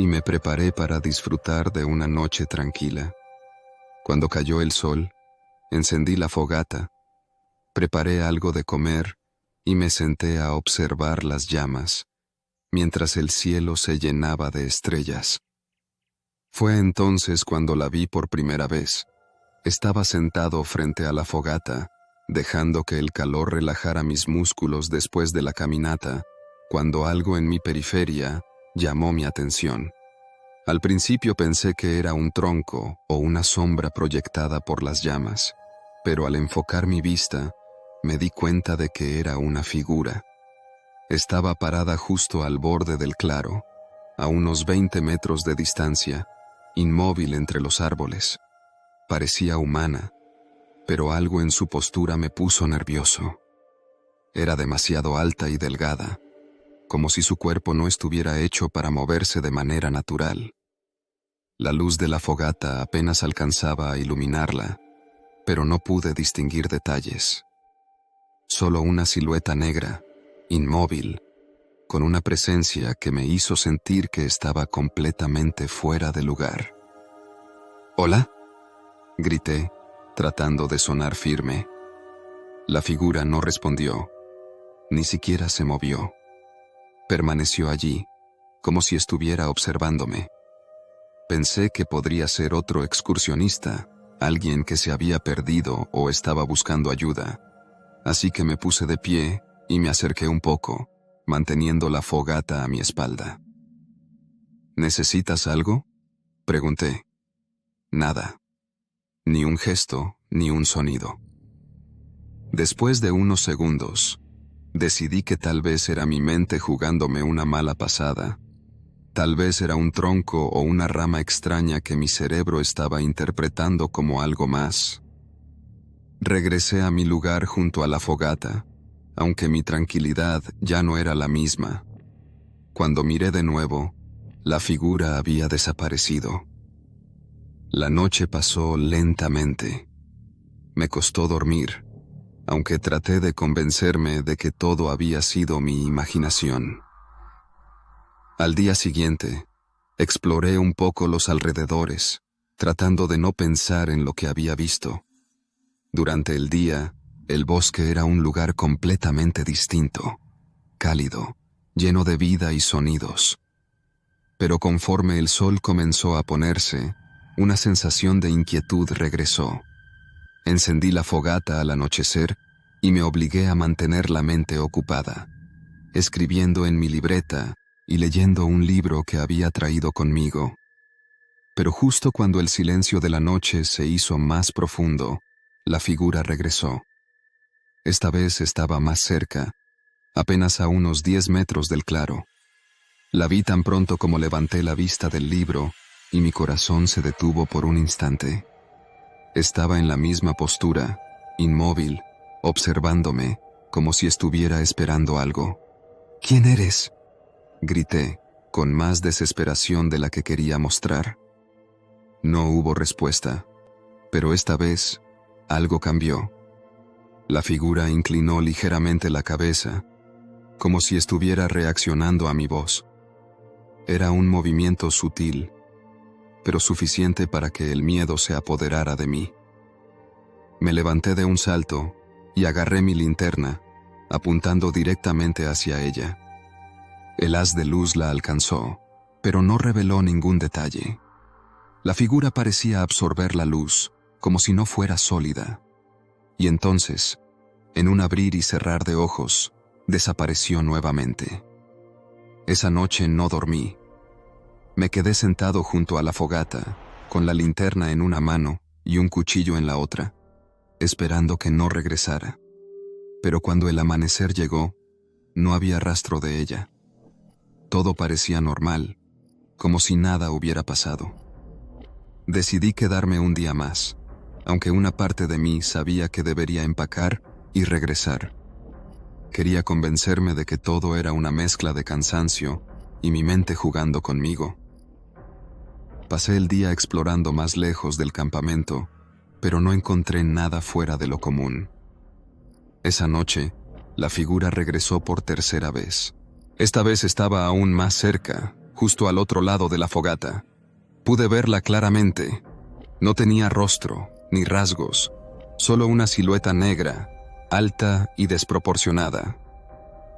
y me preparé para disfrutar de una noche tranquila. Cuando cayó el sol, encendí la fogata, preparé algo de comer y me senté a observar las llamas, mientras el cielo se llenaba de estrellas. Fue entonces cuando la vi por primera vez. Estaba sentado frente a la fogata, dejando que el calor relajara mis músculos después de la caminata, cuando algo en mi periferia llamó mi atención. Al principio pensé que era un tronco o una sombra proyectada por las llamas, pero al enfocar mi vista, me di cuenta de que era una figura. Estaba parada justo al borde del claro, a unos 20 metros de distancia, inmóvil entre los árboles. Parecía humana, pero algo en su postura me puso nervioso. Era demasiado alta y delgada, como si su cuerpo no estuviera hecho para moverse de manera natural. La luz de la fogata apenas alcanzaba a iluminarla, pero no pude distinguir detalles. Solo una silueta negra, inmóvil, con una presencia que me hizo sentir que estaba completamente fuera de lugar. «¿Hola?», grité, tratando de sonar firme. La figura no respondió, ni siquiera se movió. Permaneció allí, como si estuviera observándome. Pensé que podría ser otro excursionista, alguien que se había perdido o estaba buscando ayuda, así que me puse de pie y me acerqué un poco, manteniendo la fogata a mi espalda. ¿Necesitas algo?, pregunté. Nada. Ni un gesto, ni un sonido. Después de unos segundos, decidí que tal vez era mi mente jugándome una mala pasada. Tal vez era un tronco o una rama extraña que mi cerebro estaba interpretando como algo más. Regresé a mi lugar junto a la fogata, aunque mi tranquilidad ya no era la misma. Cuando miré de nuevo, la figura había desaparecido. La noche pasó lentamente. Me costó dormir, aunque traté de convencerme de que todo había sido mi imaginación. Al día siguiente, exploré un poco los alrededores, tratando de no pensar en lo que había visto. Durante el día, el bosque era un lugar completamente distinto, cálido, lleno de vida y sonidos. Pero conforme el sol comenzó a ponerse, una sensación de inquietud regresó. Encendí la fogata al anochecer y me obligué a mantener la mente ocupada, escribiendo en mi libreta y leyendo un libro que había traído conmigo. Pero justo cuando el silencio de la noche se hizo más profundo, la figura regresó. Esta vez estaba más cerca, apenas a unos 10 metros del claro. La vi tan pronto como levanté la vista del libro y mi corazón se detuvo por un instante. Estaba en la misma postura, inmóvil, observándome, como si estuviera esperando algo. «¿Quién eres?», grité, con más desesperación de la que quería mostrar. No hubo respuesta, pero esta vez algo cambió. La figura inclinó ligeramente la cabeza, como si estuviera reaccionando a mi voz. Era un movimiento sutil, pero suficiente para que el miedo se apoderara de mí. Me levanté de un salto y agarré mi linterna, apuntando directamente hacia ella. El haz de luz la alcanzó, pero no reveló ningún detalle. La figura parecía absorber la luz, como si no fuera sólida. Y entonces, en un abrir y cerrar de ojos, desapareció nuevamente. Esa noche no dormí. Me quedé sentado junto a la fogata, con la linterna en una mano y un cuchillo en la otra, esperando que no regresara. Pero cuando el amanecer llegó, no había rastro de ella. Todo parecía normal, como si nada hubiera pasado. Decidí quedarme un día más, aunque una parte de mí sabía que debería empacar y regresar. Quería convencerme de que todo era una mezcla de cansancio y mi mente jugando conmigo. Pasé el día explorando más lejos del campamento, pero no encontré nada fuera de lo común. Esa noche, la figura regresó por tercera vez. Esta vez estaba aún más cerca, justo al otro lado de la fogata. Pude verla claramente. No tenía rostro, ni rasgos, solo una silueta negra, alta y desproporcionada.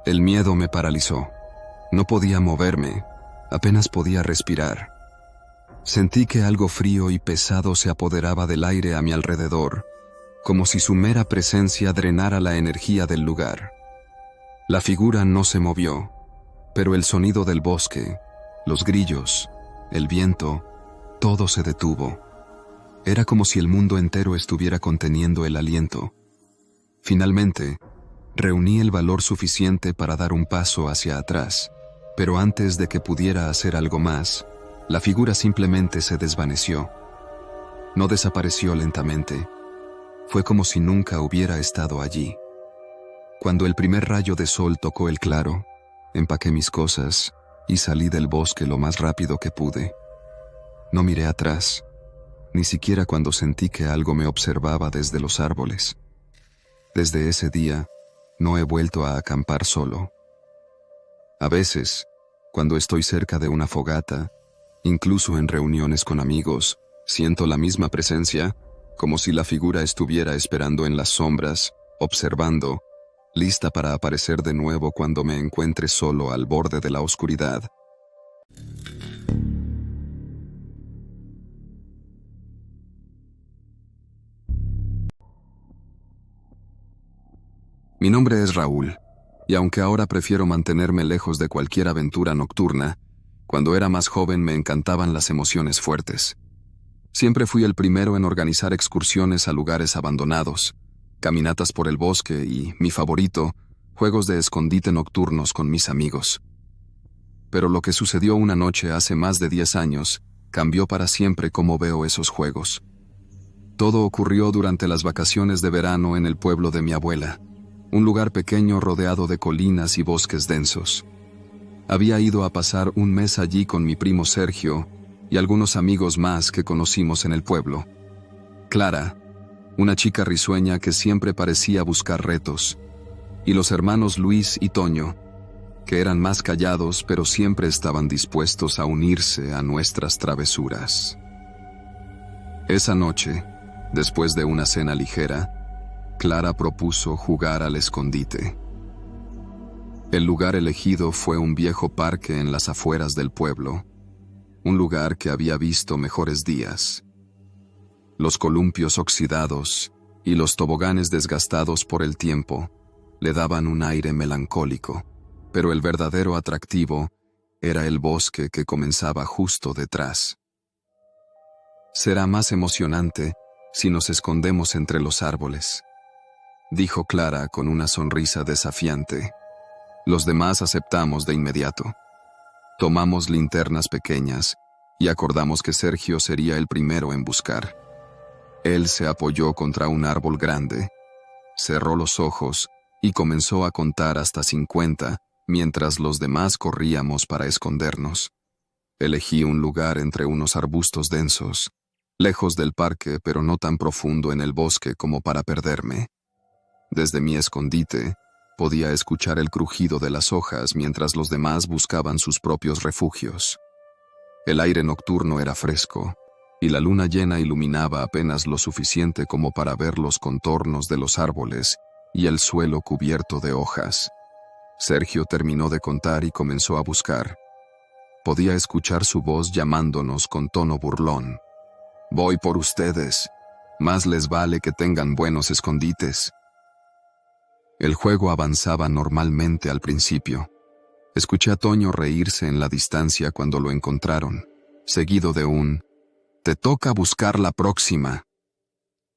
El miedo me paralizó. No podía moverme, apenas podía respirar. Sentí que algo frío y pesado se apoderaba del aire a mi alrededor, como si su mera presencia drenara la energía del lugar. La figura no se movió, pero el sonido del bosque, los grillos, el viento, todo se detuvo. Era como si el mundo entero estuviera conteniendo el aliento. Finalmente, reuní el valor suficiente para dar un paso hacia atrás, pero antes de que pudiera hacer algo más, la figura simplemente se desvaneció. No desapareció lentamente. Fue como si nunca hubiera estado allí. Cuando el primer rayo de sol tocó el claro, empaqué mis cosas y salí del bosque lo más rápido que pude. No miré atrás, ni siquiera cuando sentí que algo me observaba desde los árboles. Desde ese día, no he vuelto a acampar solo. A veces, cuando estoy cerca de una fogata, incluso en reuniones con amigos, siento la misma presencia, como si la figura estuviera esperando en las sombras, observando, lista para aparecer de nuevo cuando me encuentre solo al borde de la oscuridad. Mi nombre es Raúl, y aunque ahora prefiero mantenerme lejos de cualquier aventura nocturna, cuando era más joven me encantaban las emociones fuertes. Siempre fui el primero en organizar excursiones a lugares abandonados, caminatas por el bosque y, mi favorito, juegos de escondite nocturnos con mis amigos. Pero lo que sucedió una noche hace más de 10 años cambió para siempre cómo veo esos juegos. Todo ocurrió durante las vacaciones de verano en el pueblo de mi abuela, un lugar pequeño rodeado de colinas y bosques densos. Había ido a pasar un mes allí con mi primo Sergio y algunos amigos más que conocimos en el pueblo. Clara, una chica risueña que siempre parecía buscar retos, y los hermanos Luis y Toño, que eran más callados pero siempre estaban dispuestos a unirse a nuestras travesuras. Esa noche, después de una cena ligera, Clara propuso jugar al escondite. El lugar elegido fue un viejo parque en las afueras del pueblo, un lugar que había visto mejores días. Los columpios oxidados y los toboganes desgastados por el tiempo le daban un aire melancólico, pero el verdadero atractivo era el bosque que comenzaba justo detrás. «Será más emocionante si nos escondemos entre los árboles», dijo Clara con una sonrisa desafiante. Los demás aceptamos de inmediato. Tomamos linternas pequeñas y acordamos que Sergio sería el primero en buscar. Él se apoyó contra un árbol grande, cerró los ojos y comenzó a contar hasta 50 mientras los demás corríamos para escondernos. Elegí un lugar entre unos arbustos densos, lejos del parque pero no tan profundo en el bosque como para perderme. Desde mi escondite, podía escuchar el crujido de las hojas mientras los demás buscaban sus propios refugios. El aire nocturno era fresco, y la luna llena iluminaba apenas lo suficiente como para ver los contornos de los árboles y el suelo cubierto de hojas. Sergio terminó de contar y comenzó a buscar. Podía escuchar su voz llamándonos con tono burlón. «Voy por ustedes. Más les vale que tengan buenos escondites». El juego avanzaba normalmente al principio. Escuché a Toño reírse en la distancia cuando lo encontraron, seguido de un «Te toca buscar la próxima».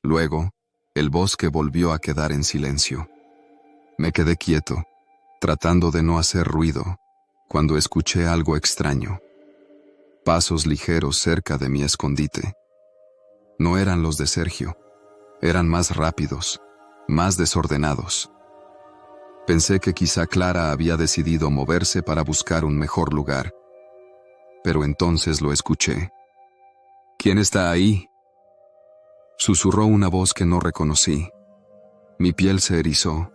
Luego, el bosque volvió a quedar en silencio. Me quedé quieto, tratando de no hacer ruido, cuando escuché algo extraño. Pasos ligeros cerca de mi escondite. No eran los de Sergio, eran más rápidos, más desordenados. Pensé que quizá Clara había decidido moverse para buscar un mejor lugar, pero entonces lo escuché. «¿Quién está ahí?», susurró una voz que no reconocí. Mi piel se erizó.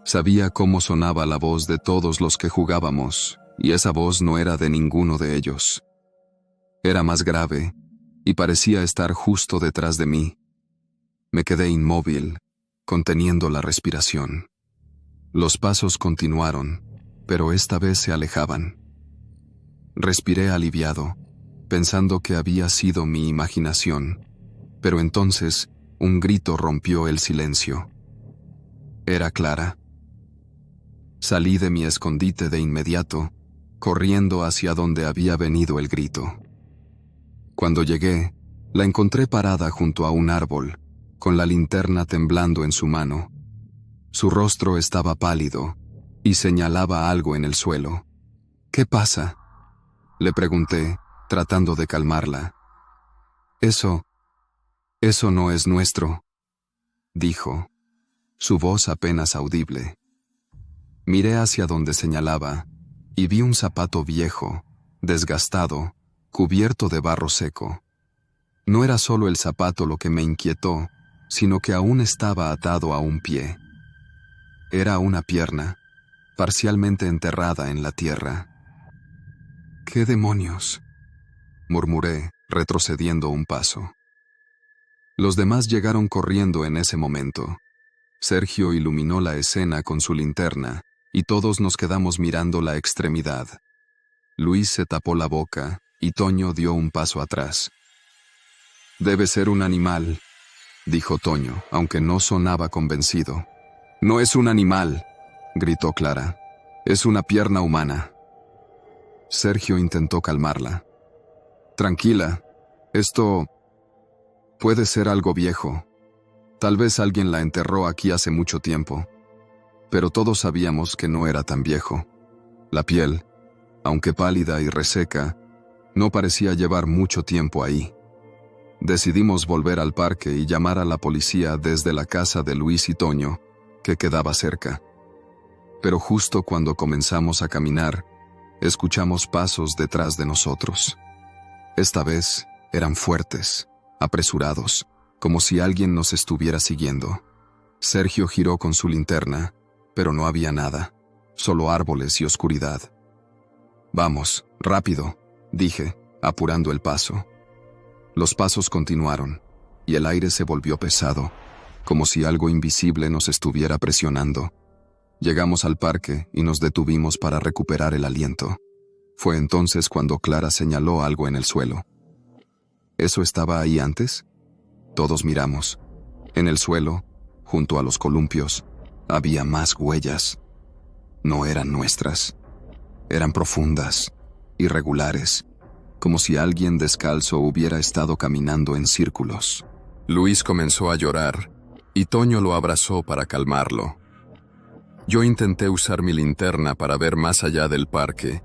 Sabía cómo sonaba la voz de todos los que jugábamos, y esa voz no era de ninguno de ellos. Era más grave, y parecía estar justo detrás de mí. Me quedé inmóvil, conteniendo la respiración. Los pasos continuaron, pero esta vez se alejaban. Respiré aliviado, pensando que había sido mi imaginación, pero entonces un grito rompió el silencio. Era Clara. Salí de mi escondite de inmediato, corriendo hacia donde había venido el grito. Cuando llegué, la encontré parada junto a un árbol, con la linterna temblando en su mano. Su rostro estaba pálido y señalaba algo en el suelo. «¿Qué pasa?», le pregunté, tratando de calmarla. Eso no es nuestro», dijo, su voz apenas audible. Miré hacia donde señalaba y vi un zapato viejo, desgastado, cubierto de barro seco. No era solo el zapato lo que me inquietó, sino que aún estaba atado a un pie. Era una pierna, parcialmente enterrada en la tierra. «¿Qué demonios?», murmuré, retrocediendo un paso. Los demás llegaron corriendo en ese momento. Sergio iluminó la escena con su linterna, y todos nos quedamos mirando la extremidad. Luis se tapó la boca, y Toño dio un paso atrás. «Debe ser un animal», dijo Toño, aunque no sonaba convencido. No es un animal, gritó Clara. Es una pierna humana. Sergio intentó calmarla. Tranquila, esto puede ser algo viejo. Tal vez alguien la enterró aquí hace mucho tiempo. Pero todos sabíamos que no era tan viejo. La piel, aunque pálida y reseca, no parecía llevar mucho tiempo ahí. Decidimos volver al parque y llamar a la policía desde la casa de Luis y Toño, que quedaba cerca. Pero justo cuando comenzamos a caminar, escuchamos pasos detrás de nosotros. Esta vez eran fuertes, apresurados, como si alguien nos estuviera siguiendo. Sergio giró con su linterna, pero no había nada, solo árboles y oscuridad. «Vamos, rápido», dije, apurando el paso. Los pasos continuaron, y el aire se volvió pesado, como si algo invisible nos estuviera presionando. Llegamos al parque y nos detuvimos para recuperar el aliento. Fue entonces cuando Clara señaló algo en el suelo. ¿Eso estaba ahí antes? Todos miramos. En el suelo, junto a los columpios, había más huellas. No eran nuestras. Eran profundas, irregulares, como si alguien descalzo hubiera estado caminando en círculos. Luis comenzó a llorar, y Toño lo abrazó para calmarlo. Yo intenté usar mi linterna para ver más allá del parque,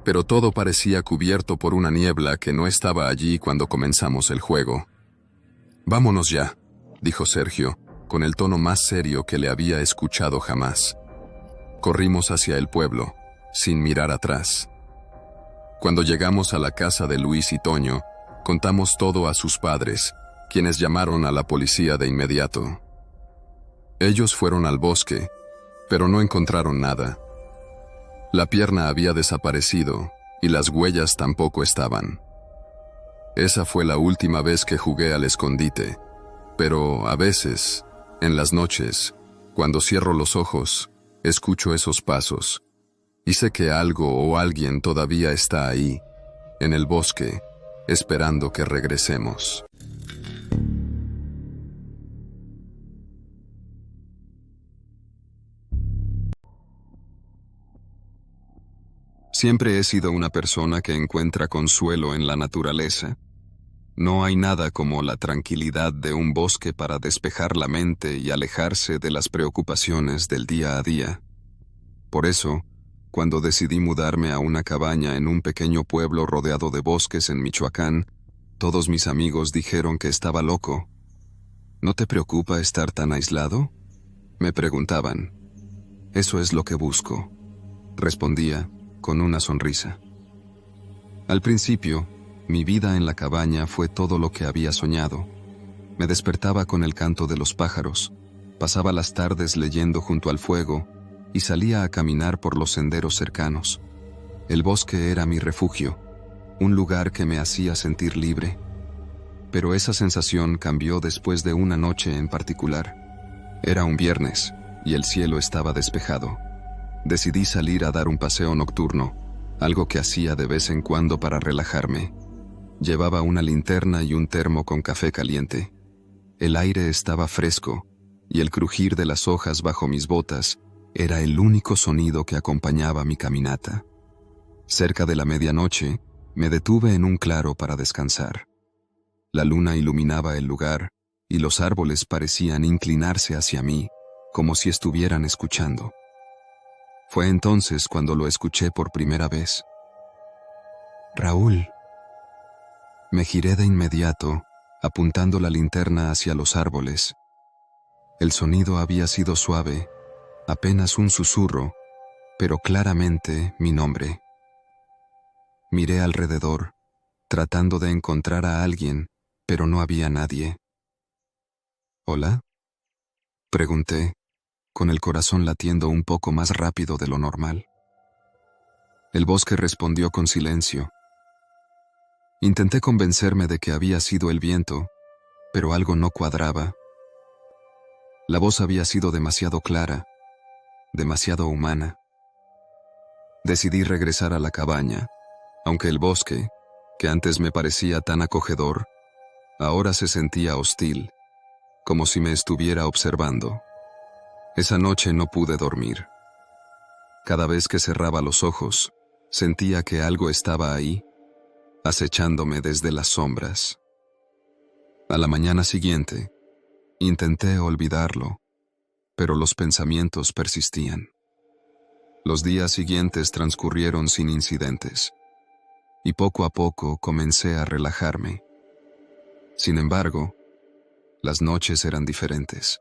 pero todo parecía cubierto por una niebla que no estaba allí cuando comenzamos el juego. «Vámonos ya», dijo Sergio, con el tono más serio que le había escuchado jamás. Corrimos hacia el pueblo, sin mirar atrás. Cuando llegamos a la casa de Luis y Toño, contamos todo a sus padres, quienes llamaron a la policía de inmediato. Ellos fueron al bosque, pero no encontraron nada. La pierna había desaparecido y las huellas tampoco estaban. Esa fue la última vez que jugué al escondite, pero a veces, en las noches, cuando cierro los ojos, escucho esos pasos, y sé que algo o alguien todavía está ahí, en el bosque, esperando que regresemos. Siempre he sido una persona que encuentra consuelo en la naturaleza. No hay nada como la tranquilidad de un bosque para despejar la mente y alejarse de las preocupaciones del día a día. Por eso, cuando decidí mudarme a una cabaña en un pequeño pueblo rodeado de bosques en Michoacán, todos mis amigos dijeron que estaba loco. ¿No te preocupa estar tan aislado?, me preguntaban. Eso es lo que busco, respondía con una sonrisa. Al principio, mi vida en la cabaña fue todo lo que había soñado. Me despertaba con el canto de los pájaros, pasaba las tardes leyendo junto al fuego y salía a caminar por los senderos cercanos. El bosque era mi refugio, un lugar que me hacía sentir libre. Pero esa sensación cambió después de una noche en particular. Era un viernes y el cielo estaba despejado. Decidí salir a dar un paseo nocturno, algo que hacía de vez en cuando para relajarme. Llevaba una linterna y un termo con café caliente. El aire estaba fresco, y el crujir de las hojas bajo mis botas era el único sonido que acompañaba mi caminata. Cerca de la medianoche, me detuve en un claro para descansar. La luna iluminaba el lugar, y los árboles parecían inclinarse hacia mí, como si estuvieran escuchando. Fue entonces cuando lo escuché por primera vez. «Raúl». Me giré de inmediato, apuntando la linterna hacia los árboles. El sonido había sido suave, apenas un susurro, pero claramente mi nombre. Miré alrededor, tratando de encontrar a alguien, pero no había nadie. «¿Hola?», pregunté, con el corazón latiendo un poco más rápido de lo normal. El bosque respondió con silencio. Intenté convencerme de que había sido el viento, pero algo no cuadraba. La voz había sido demasiado clara, demasiado humana. Decidí regresar a la cabaña, aunque el bosque, que antes me parecía tan acogedor, ahora se sentía hostil, como si me estuviera observando. Esa noche no pude dormir. Cada vez que cerraba los ojos, sentía que algo estaba ahí, acechándome desde las sombras. A la mañana siguiente, intenté olvidarlo, pero los pensamientos persistían. Los días siguientes transcurrieron sin incidentes, y poco a poco comencé a relajarme. Sin embargo, las noches eran diferentes.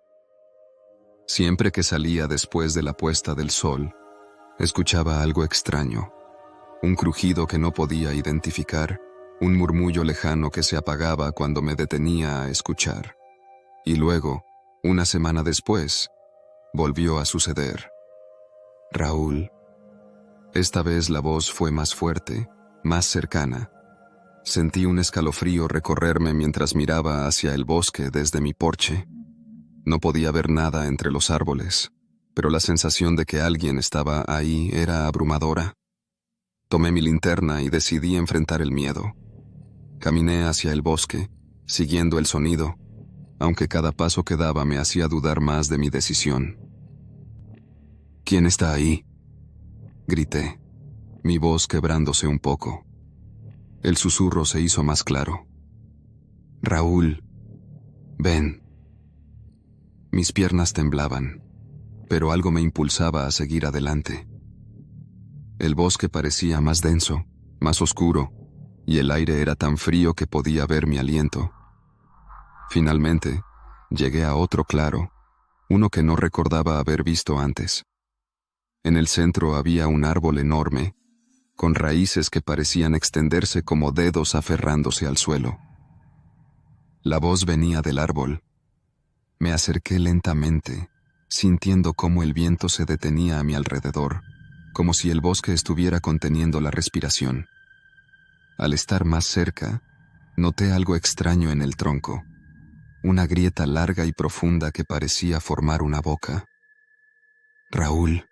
Siempre que salía después de la puesta del sol, escuchaba algo extraño, un crujido que no podía identificar, un murmullo lejano que se apagaba cuando me detenía a escuchar. Y luego, una semana después, volvió a suceder. Raúl. Esta vez la voz fue más fuerte, más cercana. Sentí un escalofrío recorrerme mientras miraba hacia el bosque desde mi porche. No podía ver nada entre los árboles, pero la sensación de que alguien estaba ahí era abrumadora. Tomé mi linterna y decidí enfrentar el miedo. Caminé hacia el bosque, siguiendo el sonido, aunque cada paso que daba me hacía dudar más de mi decisión. ¿Quién está ahí?, grité, mi voz quebrándose un poco. El susurro se hizo más claro. Raúl, ven. Mis piernas temblaban, pero algo me impulsaba a seguir adelante. El bosque parecía más denso, más oscuro, y el aire era tan frío que podía ver mi aliento. Finalmente, llegué a otro claro, uno que no recordaba haber visto antes. En el centro había un árbol enorme, con raíces que parecían extenderse como dedos aferrándose al suelo. La voz venía del árbol. Me acerqué lentamente, sintiendo cómo el viento se detenía a mi alrededor, como si el bosque estuviera conteniendo la respiración. Al estar más cerca, noté algo extraño en el tronco, una grieta larga y profunda que parecía formar una boca. Raúl,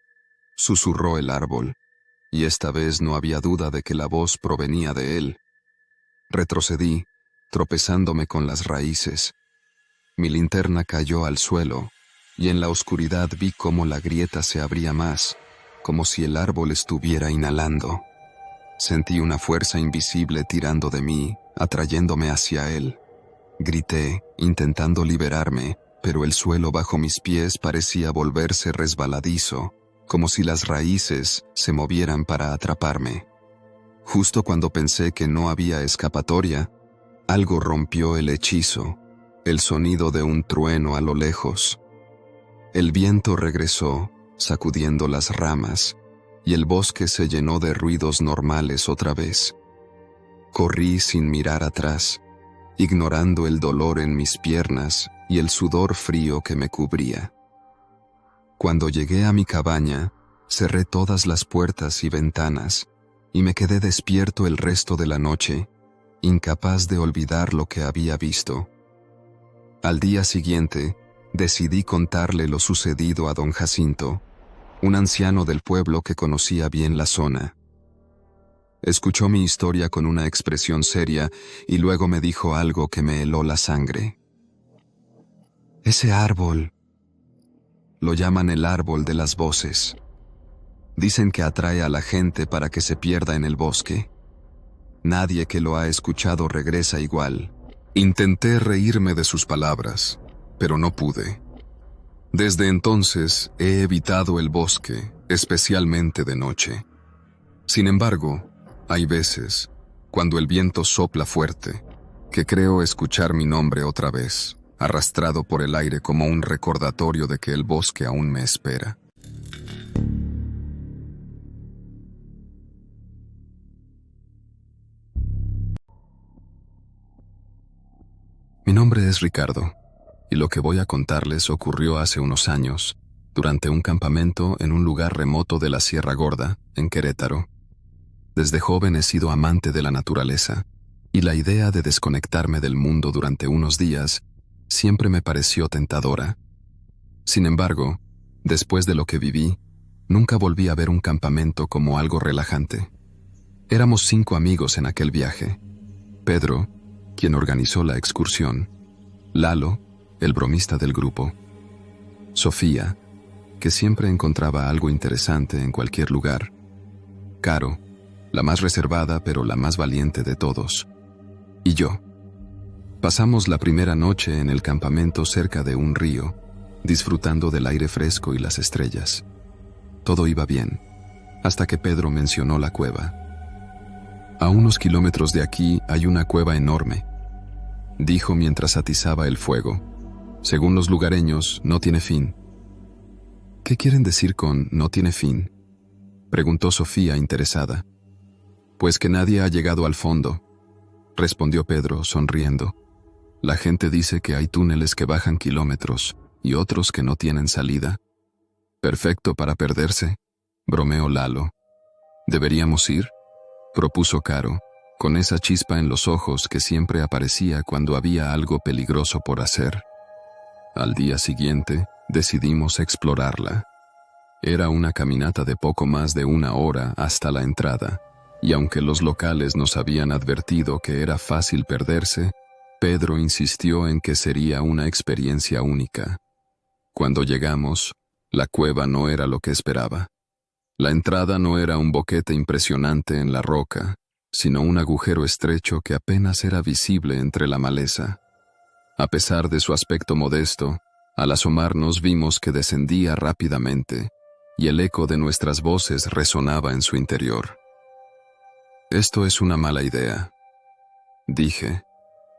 susurró el árbol, y esta vez no había duda de que la voz provenía de él. Retrocedí, tropezándome con las raíces. Mi linterna cayó al suelo, y en la oscuridad vi cómo la grieta se abría más, como si el árbol estuviera inhalando. Sentí una fuerza invisible tirando de mí, atrayéndome hacia él. Grité, intentando liberarme, pero el suelo bajo mis pies parecía volverse resbaladizo, como si las raíces se movieran para atraparme. Justo cuando pensé que no había escapatoria, algo rompió el hechizo, el sonido de un trueno a lo lejos. El viento regresó, sacudiendo las ramas, y el bosque se llenó de ruidos normales otra vez. Corrí sin mirar atrás, ignorando el dolor en mis piernas y el sudor frío que me cubría. Cuando llegué a mi cabaña, cerré todas las puertas y ventanas, y me quedé despierto el resto de la noche, incapaz de olvidar lo que había visto. Al día siguiente, decidí contarle lo sucedido a don Jacinto, un anciano del pueblo que conocía bien la zona. Escuchó mi historia con una expresión seria y luego me dijo algo que me heló la sangre. Ese árbol, lo llaman el árbol de las voces. Dicen que atrae a la gente para que se pierda en el bosque. Nadie que lo ha escuchado regresa igual. Intenté reírme de sus palabras, pero no pude. Desde entonces he evitado el bosque, especialmente de noche. Sin embargo, hay veces, cuando el viento sopla fuerte, que creo escuchar mi nombre otra vez, arrastrado por el aire como un recordatorio de que el bosque aún me espera. Mi nombre es Ricardo, y lo que voy a contarles ocurrió hace unos años, durante un campamento en un lugar remoto de la Sierra Gorda, en Querétaro. Desde joven he sido amante de la naturaleza, y la idea de desconectarme del mundo durante unos días siempre me pareció tentadora. Sin embargo, después de lo que viví, nunca volví a ver un campamento como algo relajante. Éramos 5 amigos en aquel viaje. Pedro, quien organizó la excursión, Lalo, el bromista del grupo, Sofía, que siempre encontraba algo interesante en cualquier lugar. Caro, la más reservada pero la más valiente de todos. Y yo. Pasamos la primera noche en el campamento cerca de un río, disfrutando del aire fresco y las estrellas. Todo iba bien, hasta que Pedro mencionó la cueva. A unos kilómetros de aquí hay una cueva enorme, dijo mientras atizaba el fuego. Según los lugareños, no tiene fin. ¿Qué quieren decir con no tiene fin?, preguntó Sofía interesada. Pues que nadie ha llegado al fondo, respondió Pedro sonriendo. La gente dice que hay túneles que bajan kilómetros y otros que no tienen salida. Perfecto para perderse, bromeó Lalo. ¿Deberíamos ir?, propuso Caro, con esa chispa en los ojos que siempre aparecía cuando había algo peligroso por hacer. Al día siguiente, decidimos explorarla. Era una caminata de poco más de 1 hora hasta la entrada, y aunque los locales nos habían advertido que era fácil perderse, Pedro insistió en que sería una experiencia única. Cuando llegamos, la cueva no era lo que esperaba. La entrada no era un boquete impresionante en la roca, sino un agujero estrecho que apenas era visible entre la maleza. A pesar de su aspecto modesto, al asomarnos vimos que descendía rápidamente, y el eco de nuestras voces resonaba en su interior. «Esto es una mala idea», dije,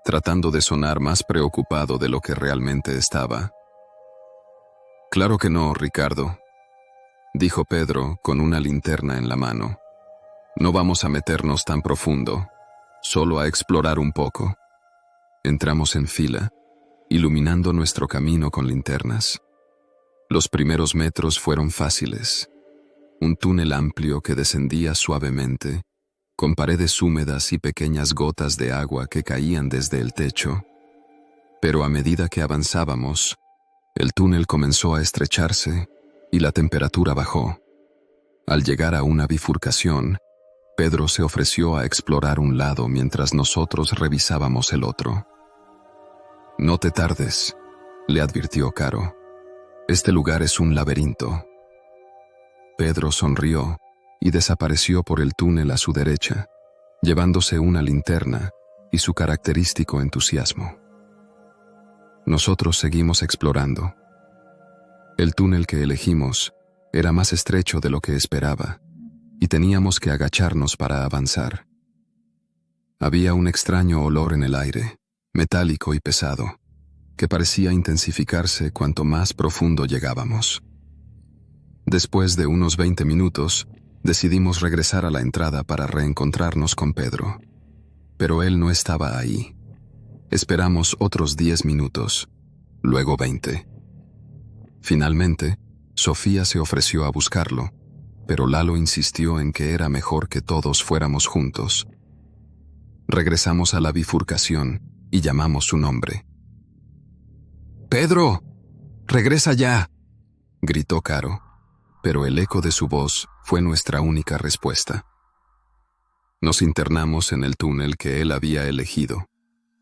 tratando de sonar más preocupado de lo que realmente estaba. «Claro que no, Ricardo», dijo Pedro con una linterna en la mano. «No vamos a meternos tan profundo, solo a explorar un poco». Entramos en fila, iluminando nuestro camino con linternas. Los primeros metros fueron fáciles. Un túnel amplio que descendía suavemente, con paredes húmedas y pequeñas gotas de agua que caían desde el techo. Pero a medida que avanzábamos, el túnel comenzó a estrecharse y la temperatura bajó. Al llegar a una bifurcación, Pedro se ofreció a explorar un lado mientras nosotros revisábamos el otro. «No te tardes», le advirtió Caro. «Este lugar es un laberinto». Pedro sonrió y desapareció por el túnel a su derecha, llevándose una linterna y su característico entusiasmo. Nosotros seguimos explorando. El túnel que elegimos era más estrecho de lo que esperaba, y teníamos que agacharnos para avanzar. Había un extraño olor en el aire, metálico y pesado, que parecía intensificarse cuanto más profundo llegábamos. Después de unos 20 minutos, decidimos regresar a la entrada para reencontrarnos con Pedro. Pero él no estaba ahí. Esperamos otros 10 minutos, luego 20. Finalmente, Sofía se ofreció a buscarlo, pero Lalo insistió en que era mejor que todos fuéramos juntos. Regresamos a la bifurcación y llamamos su nombre. «¡Pedro! ¡Regresa ya!», gritó Caro, pero el eco de su voz fue nuestra única respuesta. Nos internamos en el túnel que él había elegido.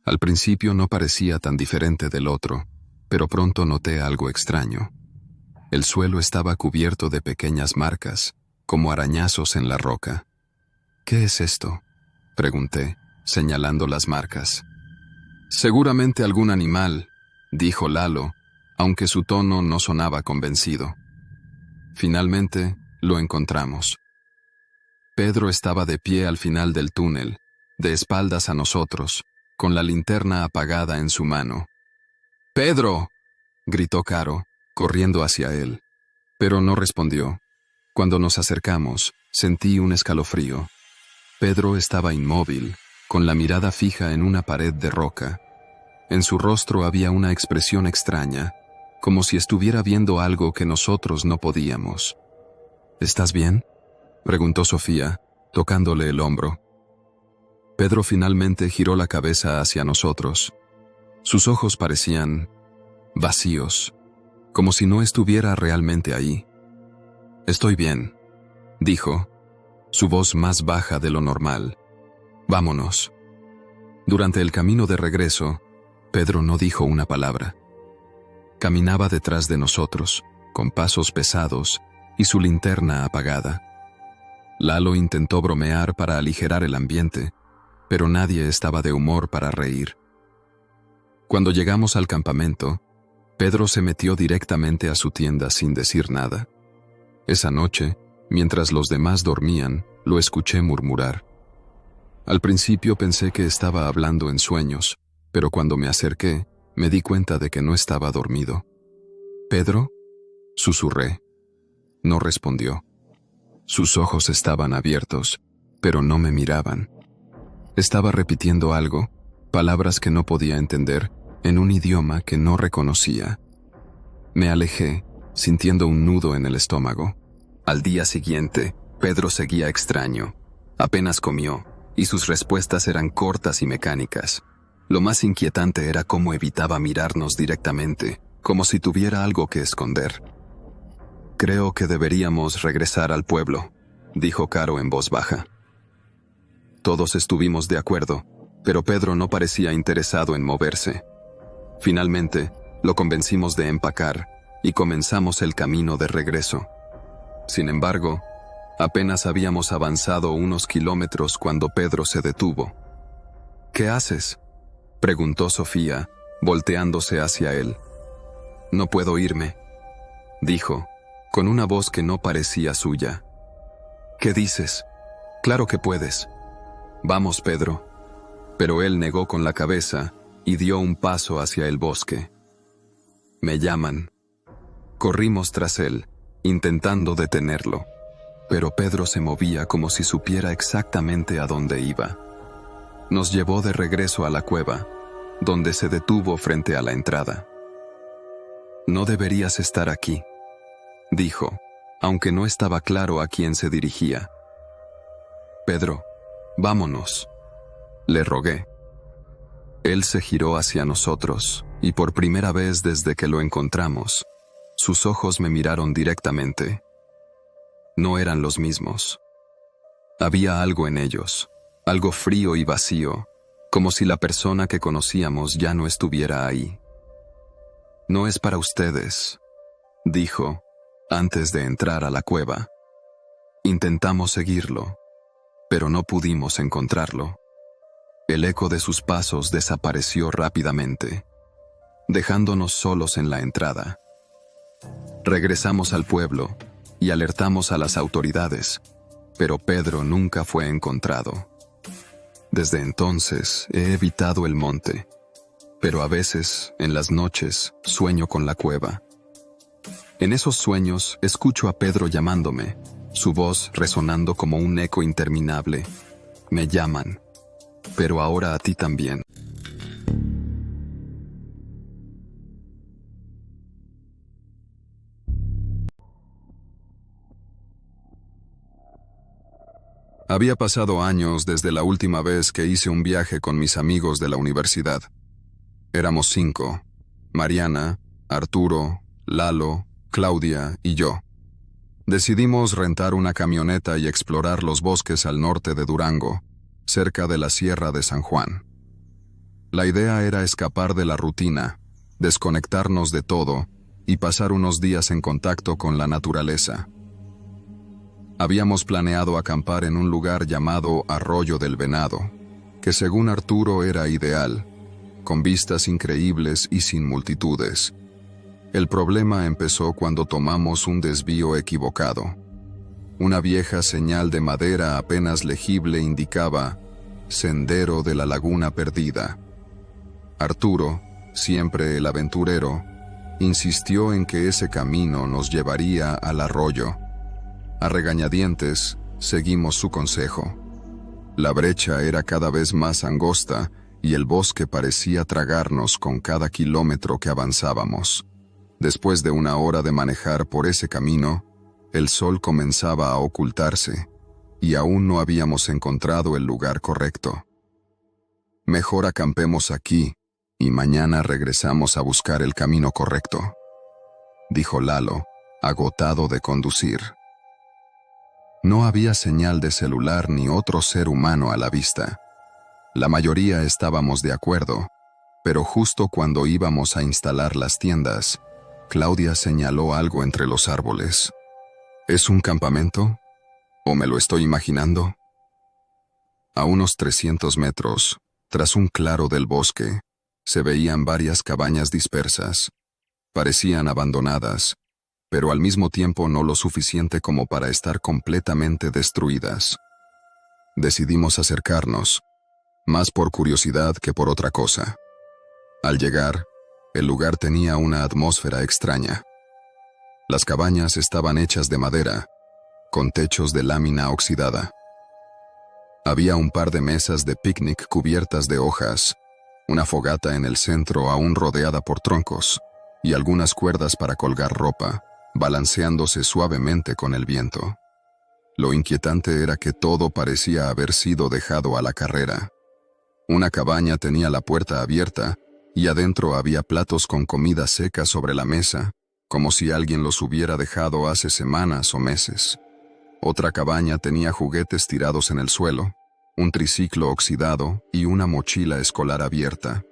Al principio no parecía tan diferente del otro, pero pronto noté algo extraño. El suelo estaba cubierto de pequeñas marcas, como arañazos en la roca. «¿Qué es esto?», pregunté, señalando las marcas. «Seguramente algún animal», dijo Lalo, aunque su tono no sonaba convencido. Finalmente, lo encontramos. Pedro estaba de pie al final del túnel, de espaldas a nosotros, con la linterna apagada en su mano. «¡Pedro!», gritó Caro, corriendo hacia él, pero no respondió. Cuando nos acercamos, sentí un escalofrío. Pedro estaba inmóvil, con la mirada fija en una pared de roca. En su rostro había una expresión extraña, como si estuviera viendo algo que nosotros no podíamos. «¿Estás bien?», preguntó Sofía, tocándole el hombro. Pedro finalmente giró la cabeza hacia nosotros. Sus ojos parecían vacíos, como si no estuviera realmente ahí. «Estoy bien», dijo, su voz más baja de lo normal. «Vámonos». Durante el camino de regreso, Pedro no dijo una palabra. Caminaba detrás de nosotros, con pasos pesados y su linterna apagada. Lalo intentó bromear para aligerar el ambiente, pero nadie estaba de humor para reír. Cuando llegamos al campamento, Pedro se metió directamente a su tienda sin decir nada. Esa noche, mientras los demás dormían, lo escuché murmurar. Al principio pensé que estaba hablando en sueños, pero cuando me acerqué, me di cuenta de que no estaba dormido. «¿Pedro?», susurré. No respondió. Sus ojos estaban abiertos, pero no me miraban. Estaba repitiendo algo, palabras que no podía entender, en un idioma que no reconocía. Me alejé, sintiendo un nudo en el estómago. Al día siguiente, Pedro seguía extraño. Apenas comió, y sus respuestas eran cortas y mecánicas. Lo más inquietante era cómo evitaba mirarnos directamente, como si tuviera algo que esconder. «Creo que deberíamos regresar al pueblo», dijo Caro en voz baja. Todos estuvimos de acuerdo, pero Pedro no parecía interesado en moverse. Finalmente, lo convencimos de empacar y comenzamos el camino de regreso. Sin embargo, apenas habíamos avanzado unos kilómetros cuando Pedro se detuvo. «¿Qué haces?», preguntó Sofía, volteándose hacia él. «No puedo irme», dijo, con una voz que no parecía suya. «¿Qué dices? Claro que puedes. Vamos, Pedro». Pero él negó con la cabeza y dio un paso hacia el bosque. «Me llaman». Corrimos tras él, intentando detenerlo, pero Pedro se movía como si supiera exactamente a dónde iba. Nos llevó de regreso a la cueva, donde se detuvo frente a la entrada. «No deberías estar aquí», dijo, aunque no estaba claro a quién se dirigía. «Pedro, vámonos», le rogué. Él se giró hacia nosotros, y por primera vez desde que lo encontramos, sus ojos me miraron directamente. No eran los mismos. Había algo en ellos, algo frío y vacío, como si la persona que conocíamos ya no estuviera ahí. «No es para ustedes», dijo, antes de entrar a la cueva. Intentamos seguirlo, pero no pudimos encontrarlo. El eco de sus pasos desapareció rápidamente, dejándonos solos en la entrada. Regresamos al pueblo y alertamos a las autoridades, pero Pedro nunca fue encontrado. Desde entonces he evitado el monte, pero a veces, en las noches, sueño con la cueva. En esos sueños escucho a Pedro llamándome, su voz resonando como un eco interminable. «Me llaman, pero ahora a ti también». Había pasado años desde la última vez que hice un viaje con mis amigos de la universidad. Éramos 5, Mariana, Arturo, Lalo, Claudia y yo. Decidimos rentar una camioneta y explorar los bosques al norte de Durango, cerca de la Sierra de San Juan. La idea era escapar de la rutina, desconectarnos de todo y pasar unos días en contacto con la naturaleza. Habíamos planeado acampar en un lugar llamado Arroyo del Venado, que según Arturo era ideal, con vistas increíbles y sin multitudes. El problema empezó cuando tomamos un desvío equivocado. Una vieja señal de madera apenas legible indicaba «Sendero de la Laguna Perdida». Arturo, siempre el aventurero, insistió en que ese camino nos llevaría al arroyo. A regañadientes, seguimos su consejo. La brecha era cada vez más angosta y el bosque parecía tragarnos con cada kilómetro que avanzábamos. Después de una hora de manejar por ese camino, el sol comenzaba a ocultarse y aún no habíamos encontrado el lugar correcto. «Mejor acampemos aquí y mañana regresamos a buscar el camino correcto», dijo Lalo, agotado de conducir. No había señal de celular ni otro ser humano a la vista. La mayoría estábamos de acuerdo, pero justo cuando íbamos a instalar las tiendas, Claudia señaló algo entre los árboles. ¿Es un campamento? ¿O me lo estoy imaginando? A unos 300 metros, tras un claro del bosque, se veían varias cabañas dispersas. Parecían abandonadas, pero al mismo tiempo no lo suficiente como para estar completamente destruidas. Decidimos acercarnos, más por curiosidad que por otra cosa. Al llegar, el lugar tenía una atmósfera extraña. Las cabañas estaban hechas de madera, con techos de lámina oxidada. Había un par de mesas de picnic cubiertas de hojas, una fogata en el centro aún rodeada por troncos, y algunas cuerdas para colgar ropa, balanceándose suavemente con el viento. Lo inquietante era que todo parecía haber sido dejado a la carrera. Una cabaña tenía la puerta abierta, y adentro había platos con comida seca sobre la mesa, como si alguien los hubiera dejado hace semanas o meses. Otra cabaña tenía juguetes tirados en el suelo, un triciclo oxidado y una mochila escolar abierta.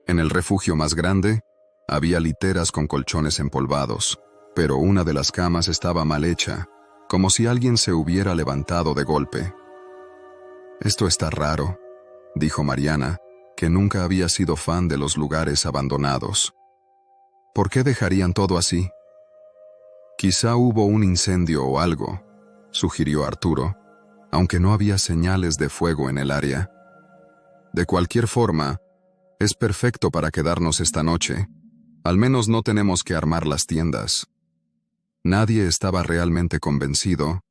En el refugio más grande, había literas con colchones empolvados, pero una de las camas estaba mal hecha, como si alguien se hubiera levantado de golpe. «Esto está raro», dijo Mariana, que nunca había sido fan de los lugares abandonados. «¿Por qué dejarían todo así?» «Quizá hubo un incendio o algo», sugirió Arturo, aunque no había señales de fuego en el área. «De cualquier forma, es perfecto para quedarnos esta noche. Al menos no tenemos que armar las tiendas». Nadie estaba realmente convencido,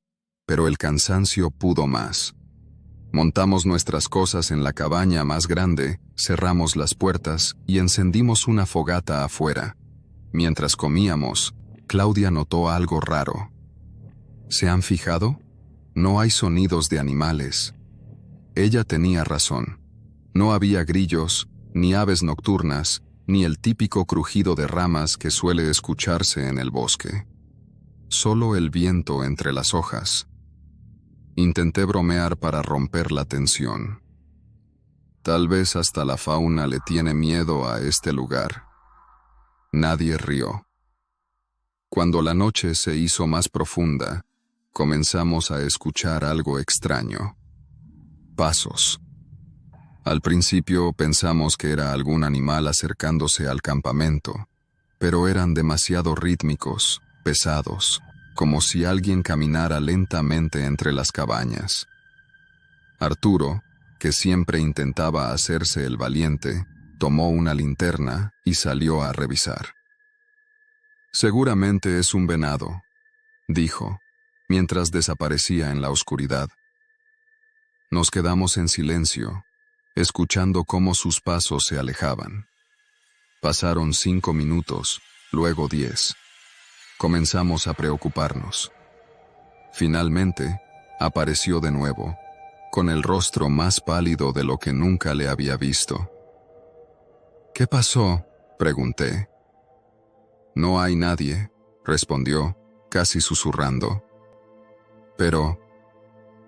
pero el cansancio pudo más. Montamos nuestras cosas en la cabaña más grande, cerramos las puertas y encendimos una fogata afuera. Mientras comíamos, Claudia notó algo raro. ¿Se han fijado? No hay sonidos de animales. Ella tenía razón. No había grillos, ni aves nocturnas, ni el típico crujido de ramas que suele escucharse en el bosque. Solo el viento entre las hojas. Intenté bromear para romper la tensión. Tal vez hasta la fauna le tiene miedo a este lugar. Nadie rió. Cuando la noche se hizo más profunda, comenzamos a escuchar algo extraño. Pasos. Al principio pensamos que era algún animal acercándose al campamento, pero eran demasiado rítmicos, pesados, como si alguien caminara lentamente entre las cabañas. Arturo, que siempre intentaba hacerse el valiente, tomó una linterna y salió a revisar. «Seguramente es un venado», dijo, mientras desaparecía en la oscuridad. Nos quedamos en silencio, escuchando cómo sus pasos se alejaban. Pasaron 5 minutos, luego 10. Comenzamos a preocuparnos. Finalmente, apareció de nuevo, con el rostro más pálido de lo que nunca le había visto. «¿Qué pasó?», pregunté. «No hay nadie», respondió, casi susurrando. «Pero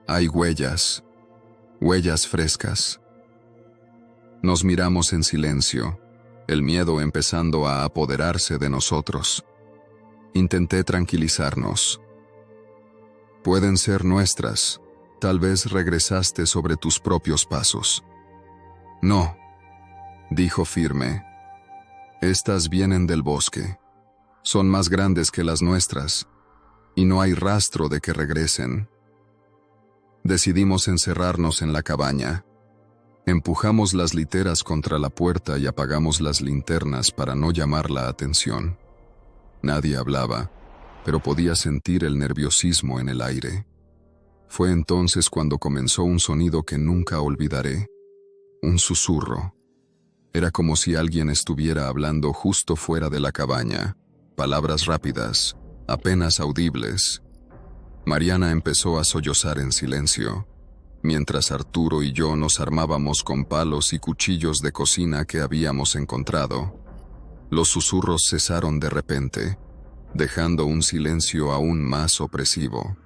hay huellas frescas». Nos miramos en silencio, el miedo empezando a apoderarse de nosotros. Intenté tranquilizarnos. «Pueden ser nuestras. Tal vez regresaste sobre tus propios pasos». «No», dijo firme. «Estas vienen del bosque. Son más grandes que las nuestras, y no hay rastro de que regresen». Decidimos encerrarnos en la cabaña. Empujamos las literas contra la puerta y apagamos las linternas para no llamar la atención. Nadie hablaba, pero podía sentir el nerviosismo en el aire. Fue entonces cuando comenzó un sonido que nunca olvidaré. Un susurro. Era como si alguien estuviera hablando justo fuera de la cabaña. Palabras rápidas, apenas audibles. Mariana empezó a sollozar en silencio, mientras Arturo y yo nos armábamos con palos y cuchillos de cocina que habíamos encontrado. Los susurros cesaron de repente, dejando un silencio aún más opresivo.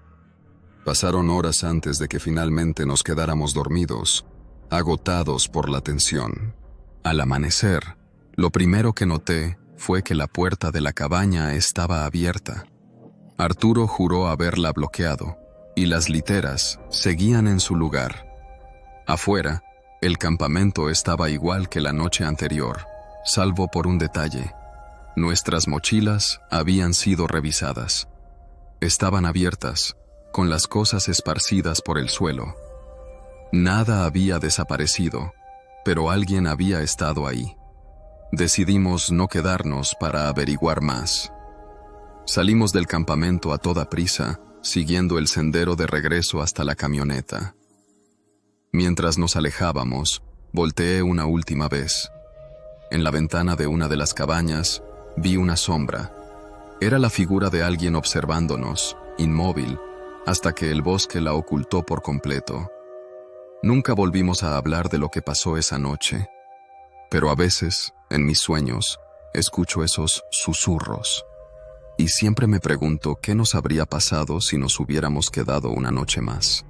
Pasaron horas antes de que finalmente nos quedáramos dormidos, agotados por la tensión. Al amanecer, lo primero que noté fue que la puerta de la cabaña estaba abierta. Arturo juró haberla bloqueado, y las literas seguían en su lugar. Afuera, el campamento estaba igual que la noche anterior, salvo por un detalle. Nuestras mochilas habían sido revisadas. Estaban abiertas, con las cosas esparcidas por el suelo. Nada había desaparecido, pero alguien había estado ahí. Decidimos no quedarnos para averiguar más. Salimos del campamento a toda prisa, siguiendo el sendero de regreso hasta la camioneta. Mientras nos alejábamos, volteé una última vez. En la ventana de una de las cabañas, vi una sombra. Era la figura de alguien observándonos, inmóvil, hasta que el bosque la ocultó por completo. Nunca volvimos a hablar de lo que pasó esa noche, pero a veces, en mis sueños, escucho esos susurros. Y siempre me pregunto qué nos habría pasado si nos hubiéramos quedado una noche más.